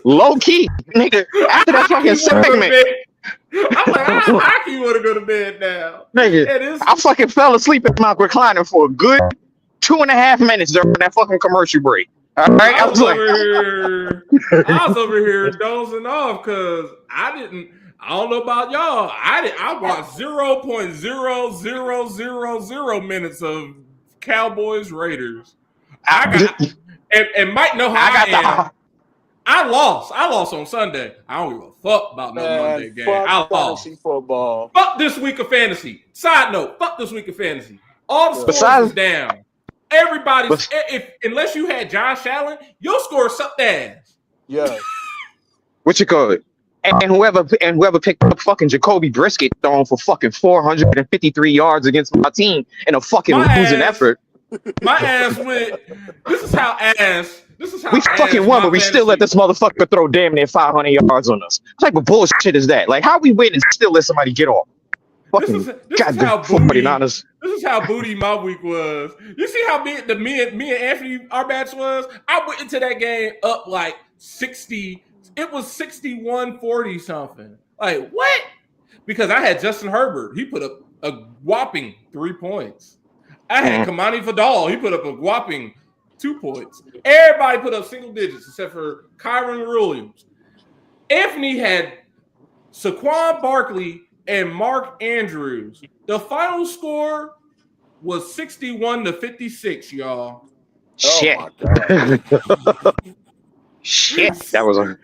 Low key, nigga. After that fucking segment. I'm like, I can want to go to bed now. Nigga, I fucking fell asleep in my recliner for a good 2.5 minutes during that fucking commercial break. All right, I was over here dozing off because I don't know about y'all. I watched 0.0000 minutes of Cowboys Raiders. And Mike know how I am. I lost on Sunday. I don't give a fuck about no Monday game. I lost. Football. Fuck this week of fantasy. Side note, fuck this week of fantasy. All the scores is down. Everybody's unless you had Josh Allen, your score sucked ass. Yeah. What you call it? And whoever picked up fucking Jacoby Brisket throwing for fucking 453 yards against my team in a fucking losing effort. My ass went. This is how we fucking won, but we still let this motherfucker throw damn near 500 yards on us. What type of bullshit is that? Like, how we win and still let somebody get off? This is how booty my week was. You see how me and Anthony, our match was? I went into that game up like 60. It was 61-40 something. Like, what? Because I had Justin Herbert. He put up a whopping 3 points. I had Kamani Vidal. He put up a whopping 2 points. Everybody put up single digits except for Kyron Williams. Anthony had Saquon Barkley and Mark Andrews. The final score was 61-56, y'all. Shit. Oh my God. Shit. That was a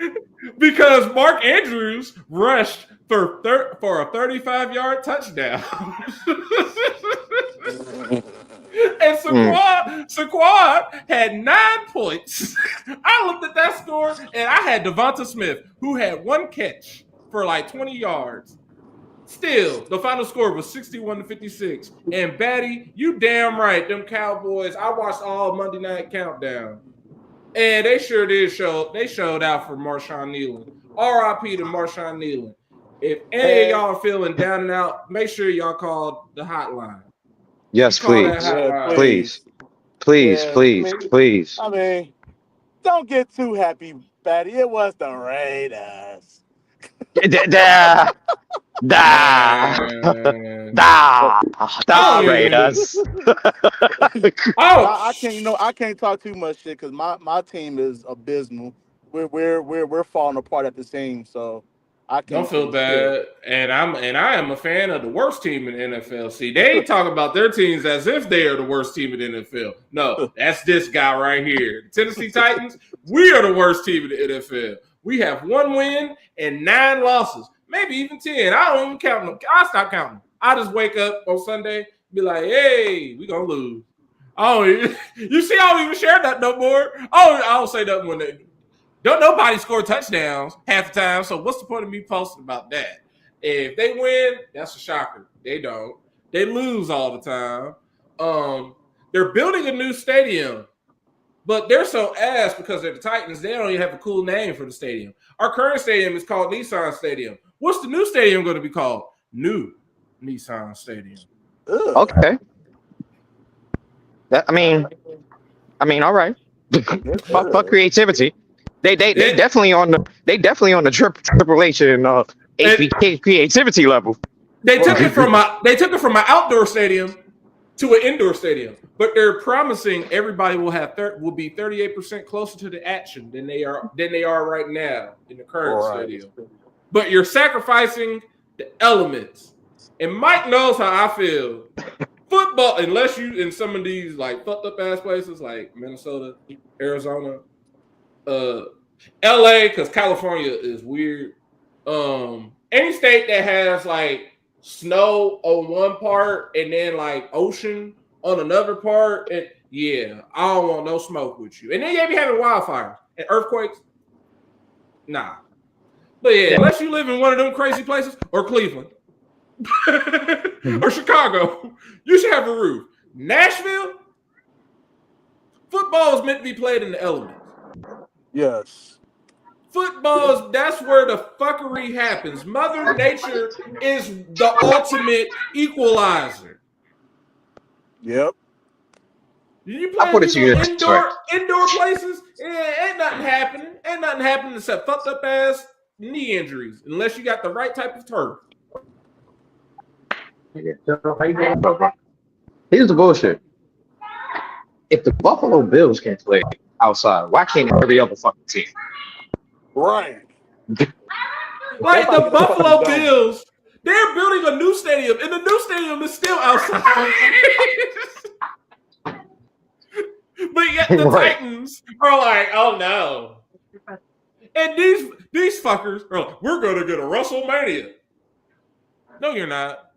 Because Mark Andrews rushed for a 35-yard touchdown. And Saquon had 9 points. I looked at that score, and I had Devonta Smith, who had 1 catch for like 20 yards. Still, the final score was 61-56. And Batty, you damn right, them Cowboys. I watched all Monday Night Countdown. And they sure did they showed out for Marshawn Nealon. R.I.P. to Marshawn Nealon. If any of y'all are feeling down and out, make sure y'all call the hotline. yes, Call please. that hotline. Please. Yeah, Please. I mean, don't get too happy, Batty. It was the Raiders. Raiders. I can't. I can't talk too much shit because my team is abysmal. We're falling apart at the seams. So I can't. Don't feel say bad. shit. And I am a fan of the worst team in the NFL. See, they talk about their teams as if they are the worst team in the NFL. No, that's this guy right here. The Tennessee Titans, we are the worst team in the NFL. We have 1 win and 9 losses. Maybe even 10. I don't even count them. I stop counting. I just wake up on Sunday, be like, hey, we gonna lose. You see, I don't even share that no more. I don't say nothing when they don't nobody score touchdowns half the time. So what's the point of me posting about that? If they win, that's a shocker. They don't. They lose all the time. They're building a new stadium. But they're so ass because they're the Titans, they don't even have a cool name for the stadium. Our current stadium is called Nissan Stadium. What's the new stadium going to be called? New Nissan Stadium. Okay. I mean, all right. Fuck creativity. They definitely on the Triple H and APK creativity level. They took it from an outdoor stadium to an indoor stadium, but they're promising everybody will be 38% closer to the action than they are right now in the current stadium. But you're sacrificing the elements. And Mike knows how I feel. Football, unless you in some of these like fucked up ass places like Minnesota, Arizona, LA, because California is weird. Any state that has like snow on one part and then like ocean on another part, and yeah, I don't want no smoke with you. And then you be having wildfires and earthquakes. Nah. But yeah, unless you live in one of them crazy places or Cleveland or Chicago, you should have a roof. Nashville, football is meant to be played in the elements. Yes. Football, that's where the fuckery happens. Mother Nature is the ultimate equalizer. Yep. You play indoor places, ain't nothing happening. Ain't nothing happening except fucked up ass knee injuries, unless you got the right type of turf. Here's the bullshit. If the Buffalo Bills can play outside, why can't every other fucking team? Right. Like the Buffalo Bills, they're building a new stadium, and the new stadium is still outside. But yet the Titans are like, oh no. And these fuckers are like, we're gonna get a WrestleMania. No, you're not.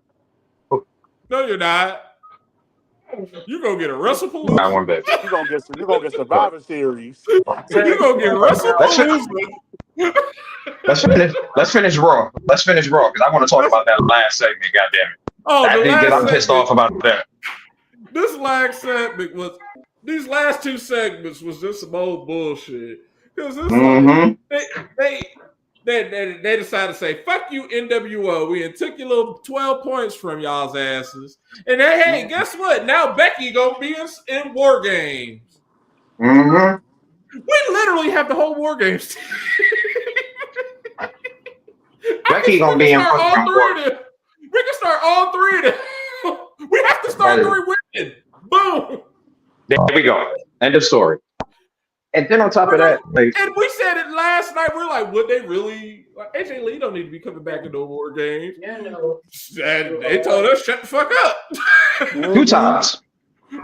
No, you're not. You're gonna get a WrestlePalooza. Not one bit. You're gonna get Survivor Series. You're gonna get WrestlePalooza. Let's finish Raw. Let's finish Raw because I want to talk about that last segment. Goddamn it! Oh, I'm pissed off about that. This last segment was. These last 2 segments was just some old bullshit. Because they decided to say, fuck you, NWO. We took your little 12 points from y'all's asses. And then, hey, guess what? Now Becky gonna be in War Games. We literally have the whole War Games team. Becky gonna be in all 3 of them. We can start all 3 of them. We have to start 3 women. Boom. There we go. End of story. And then on top of that, like, and we said it last night. We're like, would they really? Like, AJ Lee don't need to be coming back in no more games. And they told us shut the fuck up. 2 times.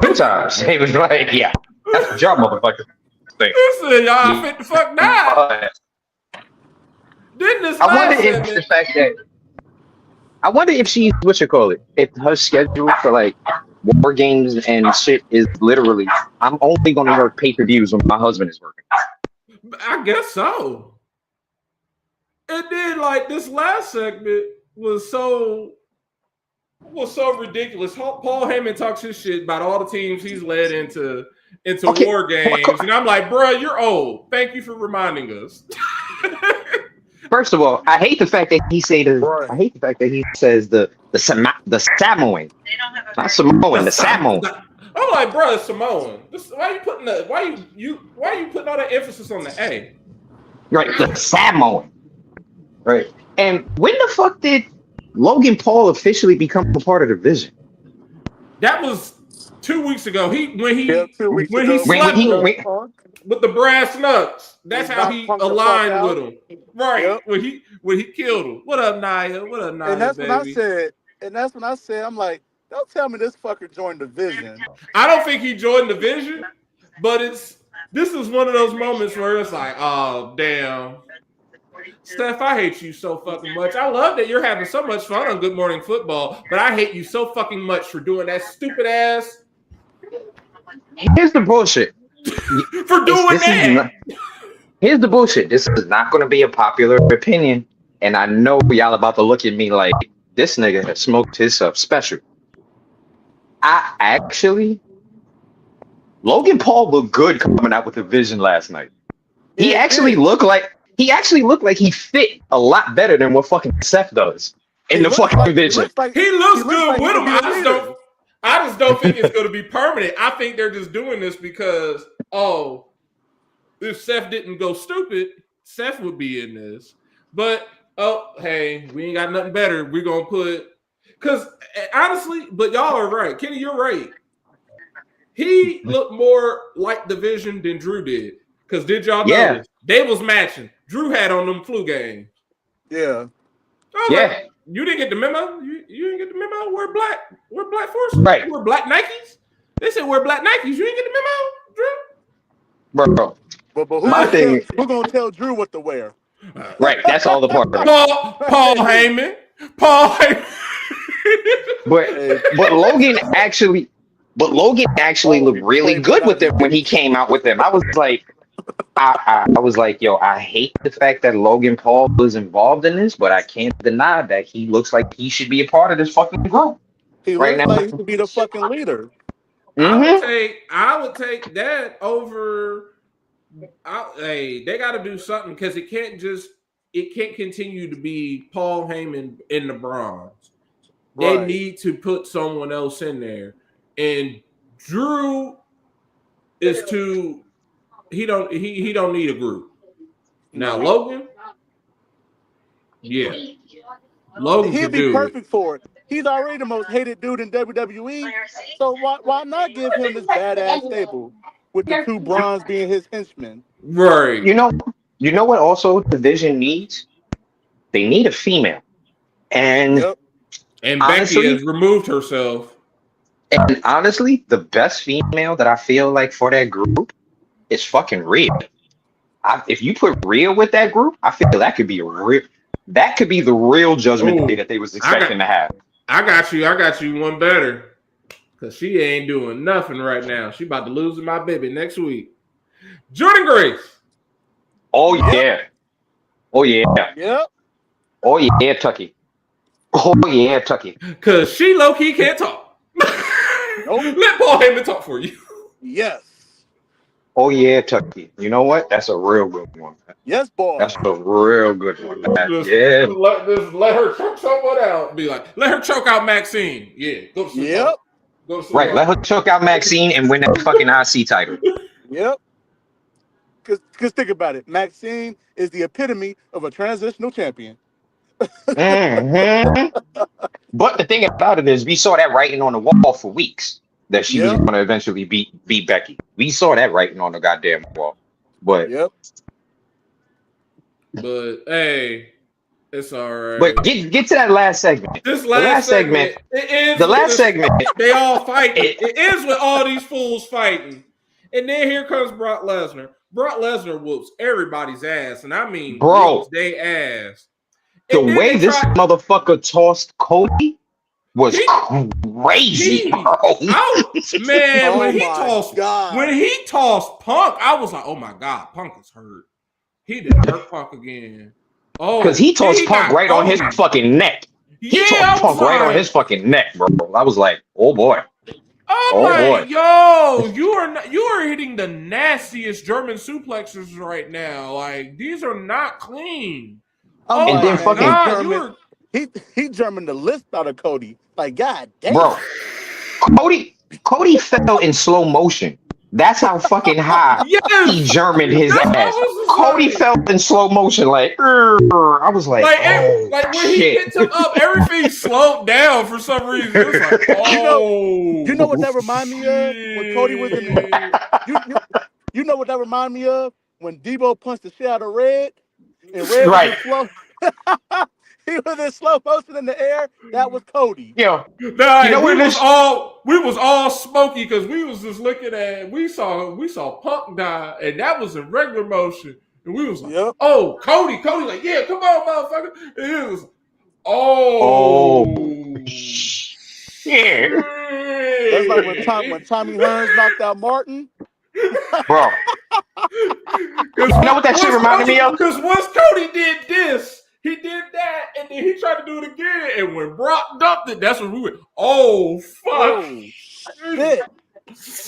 2 times. He was like, yeah, that's the job, motherfucker. Listen, y'all fit the fuck die. Didn't this I wonder last if segment- the fact that I wonder if she's what you call it. If her schedule for like war games and shit is literally, I'm only gonna work pay-per-views when my husband is working. I guess so. And then like this last segment was so ridiculous. Paul Heyman talks his shit about all the teams he's led into Okay. war games, and I'm like, bro, you're old. Thank you for reminding us. First of all, I hate the fact that he says the Samoan, not Samoan, the Samoan. I'm like, bro, it's Samoan. Why you putting all that emphasis on the A? Right, the Samoan. Right. And when the fuck did Logan Paul officially become a part of the division? That was 2 weeks ago. When he When- with the brass knucks. That's how he aligned with him. Right. Yep. When he killed him. What up, Nia? What up, Nia? And that's baby? when I said, I'm like, don't tell me this fucker joined the Vision. I don't think he joined the Vision, but this is one of those moments where it's like, oh damn. Steph, I hate you so fucking much. I love that you're having so much fun on Good Morning Football, but I hate you so fucking much for doing that stupid ass. Here's the bullshit. For doing that. Here's the bullshit. This is not going to be a popular opinion, and I know y'all about to look at me like this nigga has smoked his stuff special. Logan Paul looked good coming out with the Vision last night. He actually looked like he fit a lot better than what fucking Seth does in the fucking Vision. He looks good with him. I just don't think it's going to be permanent. I think they're just doing this because, if Seth didn't go stupid, Seth would be in this. But, hey, we ain't got nothing better. We're going to put... Because, honestly, but y'all are right. Kenny, you're right. He looked more like the Vision than Drew did. Because did y'all notice? They was matching. Drew had on them flu games. Yeah. Like, you didn't get the memo? You didn't get the memo? We're black forces. Right. We're black Nikes. They said we're black Nikes. You didn't get the memo, Drew? Bro. But who gonna tell Drew what to wear? Right. That's all the part. Paul Heyman. But Logan actually looked really good with them when he came out with them. I was like, yo, I hate the fact that Logan Paul was involved in this, but I can't deny that he looks like he should be a part of this fucking group. He right looks now. like he should be the fucking leader. I would take that over. They got to do something because it can't continue to be Paul Heyman in the Bronze. They need to put someone else in there, and Drew is too. He don't need a group. Now Logan, Logan he'd could be do perfect for it. He's already the most hated dude in WWE, so why not give him this badass stable with the 2 bronze being his henchmen? Right. You know what? Also, the Vision needs. They need a female, and honestly, Becky has removed herself. And honestly, the best female that I feel like for that group is fucking Rhea. If you put Rhea with that group, I feel that could be the real Judgment Day that they was expecting to have. I got you one better. Cause she ain't doing nothing right now. She about to lose my baby next week. Jordan Grace. Oh yeah. Oh yeah. Yep. Oh yeah, Tucky. Oh yeah, Tucky. Cause she low key can't talk. Let Paul Heyman talk for you. Yes. Oh yeah, Tucky. You know what? That's a real good one. Yes, boy. That's a real good one. Just let her choke someone out. Be like, let her choke out Maxine. Yeah. Go to yep. Go to right. Let her choke out Maxine and win that fucking IC title. Yep. Because think about it. Maxine is the epitome of a transitional champion. Mm-hmm. But the thing about it is, we saw that writing on the wall for weeks that she was going to eventually beat Becky. We saw that writing on the goddamn wall. But But hey, it's all right. But get to that last segment. This last segment, it ends they all fighting. It ends with all these fools fighting. And then here comes Brock Lesnar. Brock Lesnar whoops everybody's ass. And I mean whoops their ass. And the way this motherfucker tossed Cody was crazy, bro. Man, when he tossed Punk, I was like, oh my God, Punk is hurt. He didn't hurt Punk again. Oh, because he tossed Punk right on his fucking neck. He tossed Punk right on his fucking neck, bro. I was like, oh boy. Boy. Yo, you are hitting the nastiest German suplexes right now. Like, these are not clean. And then fucking he German the list out of Cody. Like, God damn. Bro, Cody fell in slow motion. That's how fucking high he Germaned his ass. Cody fell in slow motion, like, I was like oh, like when he gets him up, everything slowed down for some reason. It was like, oh, you know what that remind me of? When Cody was in you know what that remind me of? When Debo punched the shit out of Red, and Red was in slow. He was in slow motion in the air. That was Cody. Yo, we was all smoky because we was just looking at. We saw Punk die, and that was in regular motion, and we was like, oh, Cody, like, yeah, come on, motherfucker. And it was, yeah. That's like when Tommy Hearns knocked out Martin. Bro, you know what that shit reminded me of? Because once Cody did this. He did that, and then he tried to do it again. And when Brock dumped it, that's when we went, oh, fuck. Shit.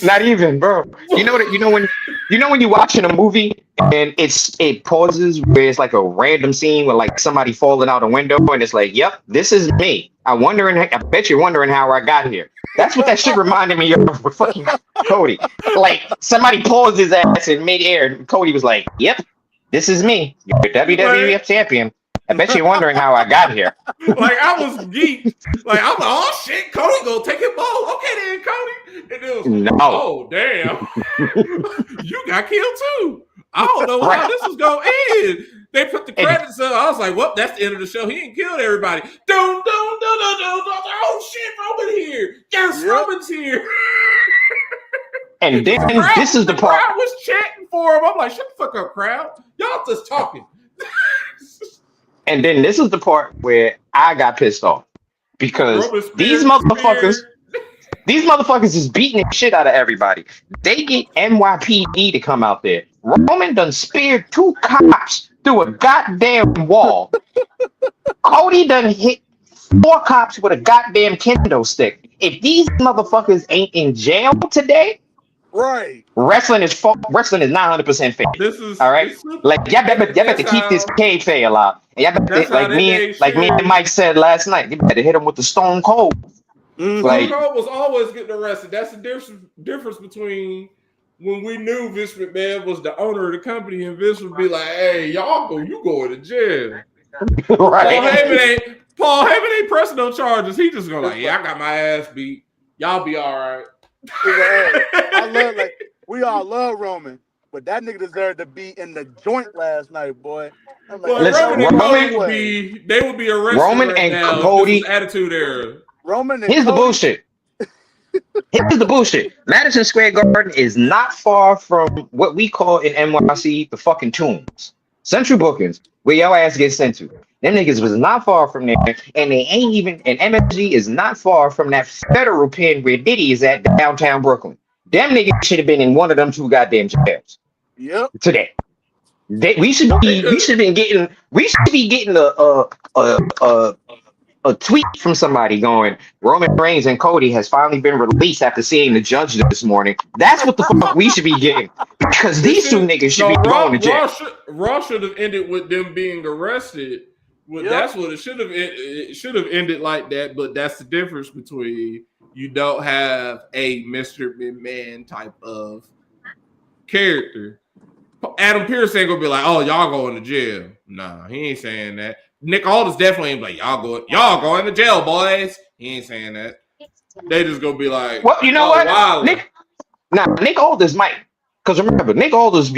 Not even, bro. You know when you're watching a movie and it pauses where it's like a random scene with like somebody falling out a window and it's like, yep, this is me. I bet you're wondering how I got here. That's what that shit reminded me of with fucking Cody. Like somebody paused his ass in midair and Cody was like, yep, this is me. You're a WWF champion. I bet you're wondering how I got here. Like, I was geeked. Like, I'm like, oh, shit, Cody gonna take it ball. Okay, then, Cody. And it was like, oh, damn. You got killed, too. I don't know how this is going to end. They put the credits up. I was like, well, that's the end of the show. He ain't killed everybody. Oh, shit, Roman here. Yes, Roman's here. And then this is the part. I was chanting for him. I'm like, shut the fuck up, crowd. Y'all just talking. And then this is the part where I got pissed off because these motherfuckers is beating the shit out of everybody. They get NYPD to come out there. Roman done speared 2 cops through a goddamn wall. Cody done hit 4 cops with a goddamn kendo stick. If these motherfuckers ain't in jail today, right? Wrestling is 900% fake. All right. Like y'all better keep this kayfabe alive. And y'all better, like me and Mike said last night, you better hit him with the Stone Cold. Mm-hmm. Like, Stone Cold was always getting arrested. That's the difference between when we knew Vince McMahon was the owner of the company, and Vince would be like, "Hey, you going to jail?" Right. Paul Heyman ain't pressing no charges. He just going like, "Yeah, I got my ass beat. Y'all be all right." We all love Roman, but that nigga deserved to be in the joint last night, boy. Like, Roman and Cody they would be arrested. Roman right and now Cody attitude era. Roman and Here's the bullshit. Here's the bullshit. Madison Square Garden is not far from what we call in NYC the fucking tombs. Central bookings, where your ass gets sent to. Them niggas was not far from there, and they ain't even. And MSG is not far from that federal pen where Diddy is at downtown Brooklyn. Them niggas should have been in one of them 2 goddamn jails. Yep. Today, we should be getting a tweet from somebody going, Roman Reigns and Cody has finally been released after seeing the judge this morning. That's what the fuck we should be getting, because these 2 niggas should be going to jail. Raw should have ended with them being arrested. Well, that's what it should have. It should have ended like that. But that's the difference between you don't have a Mr. McMahon type of character. Adam Pearce ain't gonna be like, "Oh, y'all going to jail." Nah, he ain't saying that. Nick Aldis definitely ain't like, y'all going to jail, boys. He ain't saying that. They just gonna be like, well, you know what? Nick Aldis might, Because remember, Nick Aldis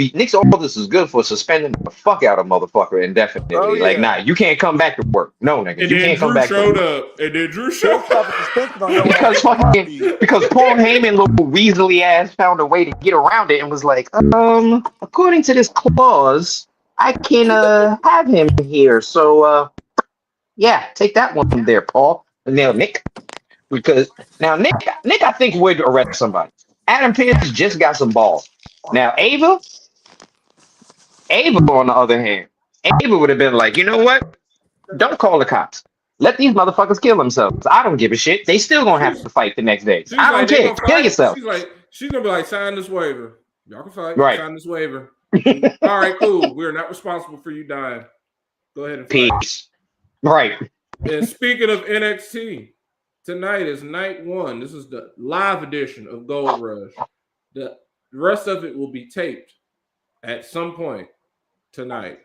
is good for suspending the fuck out of motherfucker indefinitely. Oh Like, yeah. nah, you can't come back to work. No, nigga, And you then can't come Drew back to showed work. up. And then Drew He'll showed slap a up. suspension on your Because ass in a fucking heartbeat. because Paul Heyman, little weaselly ass, found a way to get around it and was like, according to this clause, I can have him here. So yeah, take that one there, Paul. And now Nick, because now Nick, I think would arrest somebody. Adam Pearce just got some balls. Now Ava, on the other hand, Ava would have been like, you know what? Don't call the cops. Let these motherfuckers kill themselves. I don't give a shit. They still gonna have to fight the next day. She's I don't like, they care. gonna Kill fight. yourself. She's gonna be like, sign this waiver. Y'all can fight. Right. Sign this waiver. All right, cool. We're not responsible for you dying. Go ahead and fight. Peace. Right. And speaking of NXT, tonight is night one. This is the live edition of Gold Rush. The rest of it will be taped at some point tonight.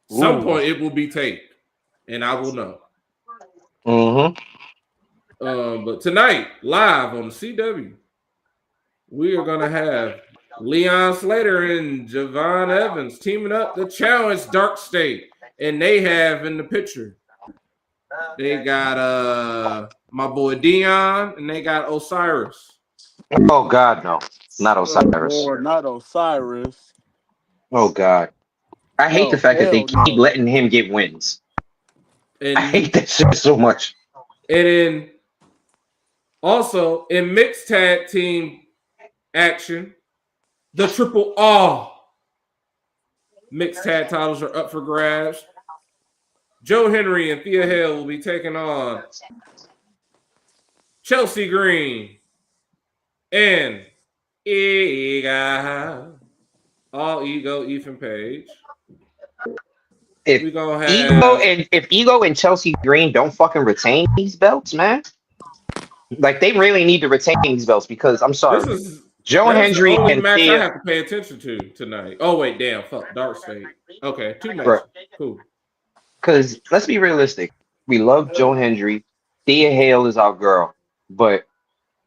Some point it will be taped, and I will know. But tonight, live on the CW, we are gonna have Leon Slater and Javon Evans teaming up to challenge Dark State, and they have in the picture. They got my boy Dion, and they got Osiris. Oh God, no. Not Oh Osiris. Lord, not Osiris. Oh God. I hate the Oh, fact that they hell keep no. letting him get wins. And I hate that shit so much. And then also in mixed tag team action, the Triple R mixed tag titles are up for grabs. Joe Henry and Thea Hale will be taking on Chelsea Green and All Ego Ethan Page. If we gonna have Ego and Chelsea Green don't fucking retain these belts, man. Like they really need to retain these belts because I'm sorry. Joe that's the Hendry only and match Thea. I have to pay attention to tonight. Oh wait, damn, fuck, Dark State. Okay, 2 matches. Right. Cool. Because let's be realistic. We love Joe Hendry. Thea Hale is our girl. But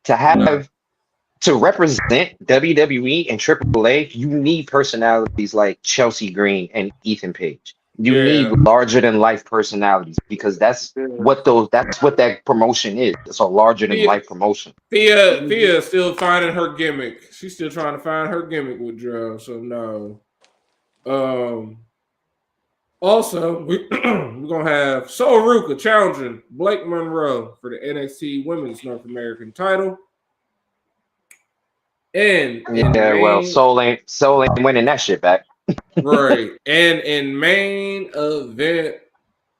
to represent WWE and AAA, you need personalities like Chelsea Green and Ethan Page. You need larger than life personalities because that's what that promotion is. It's a larger than life promotion. Thea is still finding her gimmick. She's still trying to find her gimmick with Joe. So no. Also, we're gonna have Sol Ruka challenging Blake Monroe for the NXT Women's North American title. And Sol ain't winning that shit back. Right. And in main event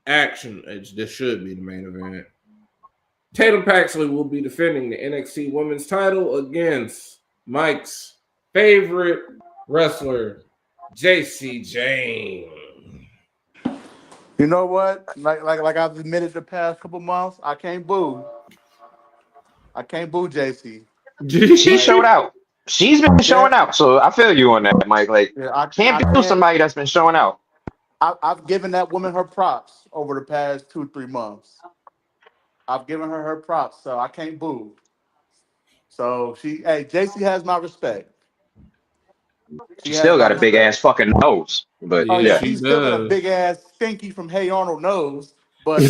action, this should be the main event. Tatum Paxley will be defending the NXT Women's title against Mike's favorite wrestler, JC James. You know what? Like I've admitted the past couple months, I can't boo. I can't boo JC. She showed out. She's been showing out, so I feel you on that, Mike. Like, I can't boo somebody that's been showing out. I've given that woman her props over the past 2-3 months. I've given her props, so I can't boo. So JC has my respect. She still got a big ass fucking nose, but yeah, she still got a big ass stinky from Hey Arnold nose. But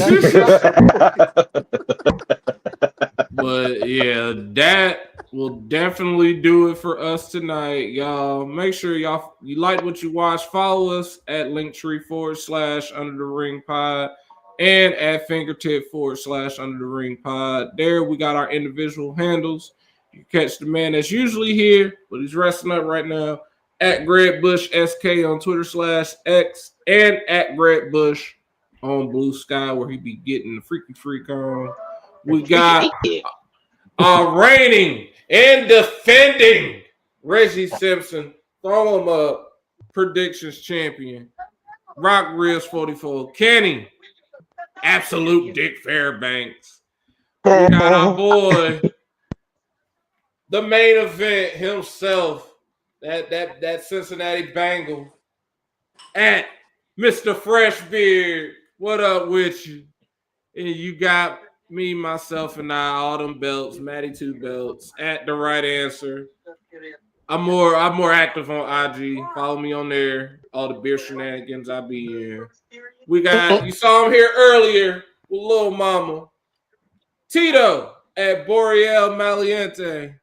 but yeah, that will definitely do it for us tonight, y'all. Make sure you like what you watch. Follow us at Linktree/Under the Ring Pod and at Fingertip/Under the Ring Pod. There we got our individual handles. You catch the man that's usually here, but he's resting up right now. At Greg Bush SK on Twitter /X and at Greg Bush on Blue Sky, where he be getting the freaky freak on. We got reigning and defending Reggie Simpson, throw him up, predictions champion, Rock Ribs 44, Kenny, Absolute Dick Fairbanks. We got our boy, the main event himself, that Cincinnati Bengal, at Mr. Freshbeard. What up with you? And you got me, myself, and I, all them belts, Matty 2 belts, at the right answer. I'm more active on IG. Follow me on there. All the beer shenanigans I be in. We got you saw him here earlier with Lil Mama. Tito at Boreal Maliente.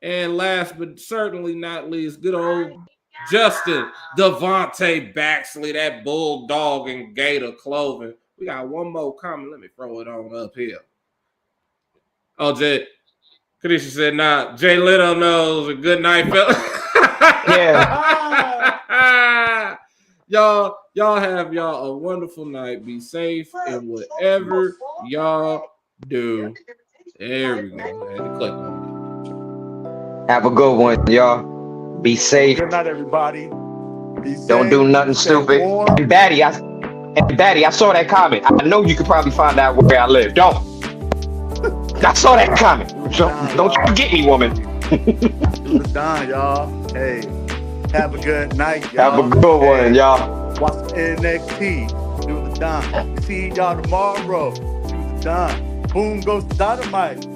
And last but certainly not least, good old Justin Devontae Baxley, that bulldog in gator clothing. We got one more comment. Let me throw it on up here. Oh, Jay. Kadisha said, nah, Jay Little knows a good night, fella. Yeah. y'all have y'all a wonderful night. Be safe in whatever y'all do. There we go. I had to click on Have a good one, y'all. Be safe. Good night, everybody. Be safe. Don't do nothing Stay stupid. warm. And Batty, I saw that comment. I know you could probably find out where I live. Don't. I saw that comment. Don't you get me, woman. It was done, y'all. Hey, have a good night, y'all. Have a good one, y'all. Watch NXT. Do the done. See y'all tomorrow. Do the done. Boom goes the dynamite.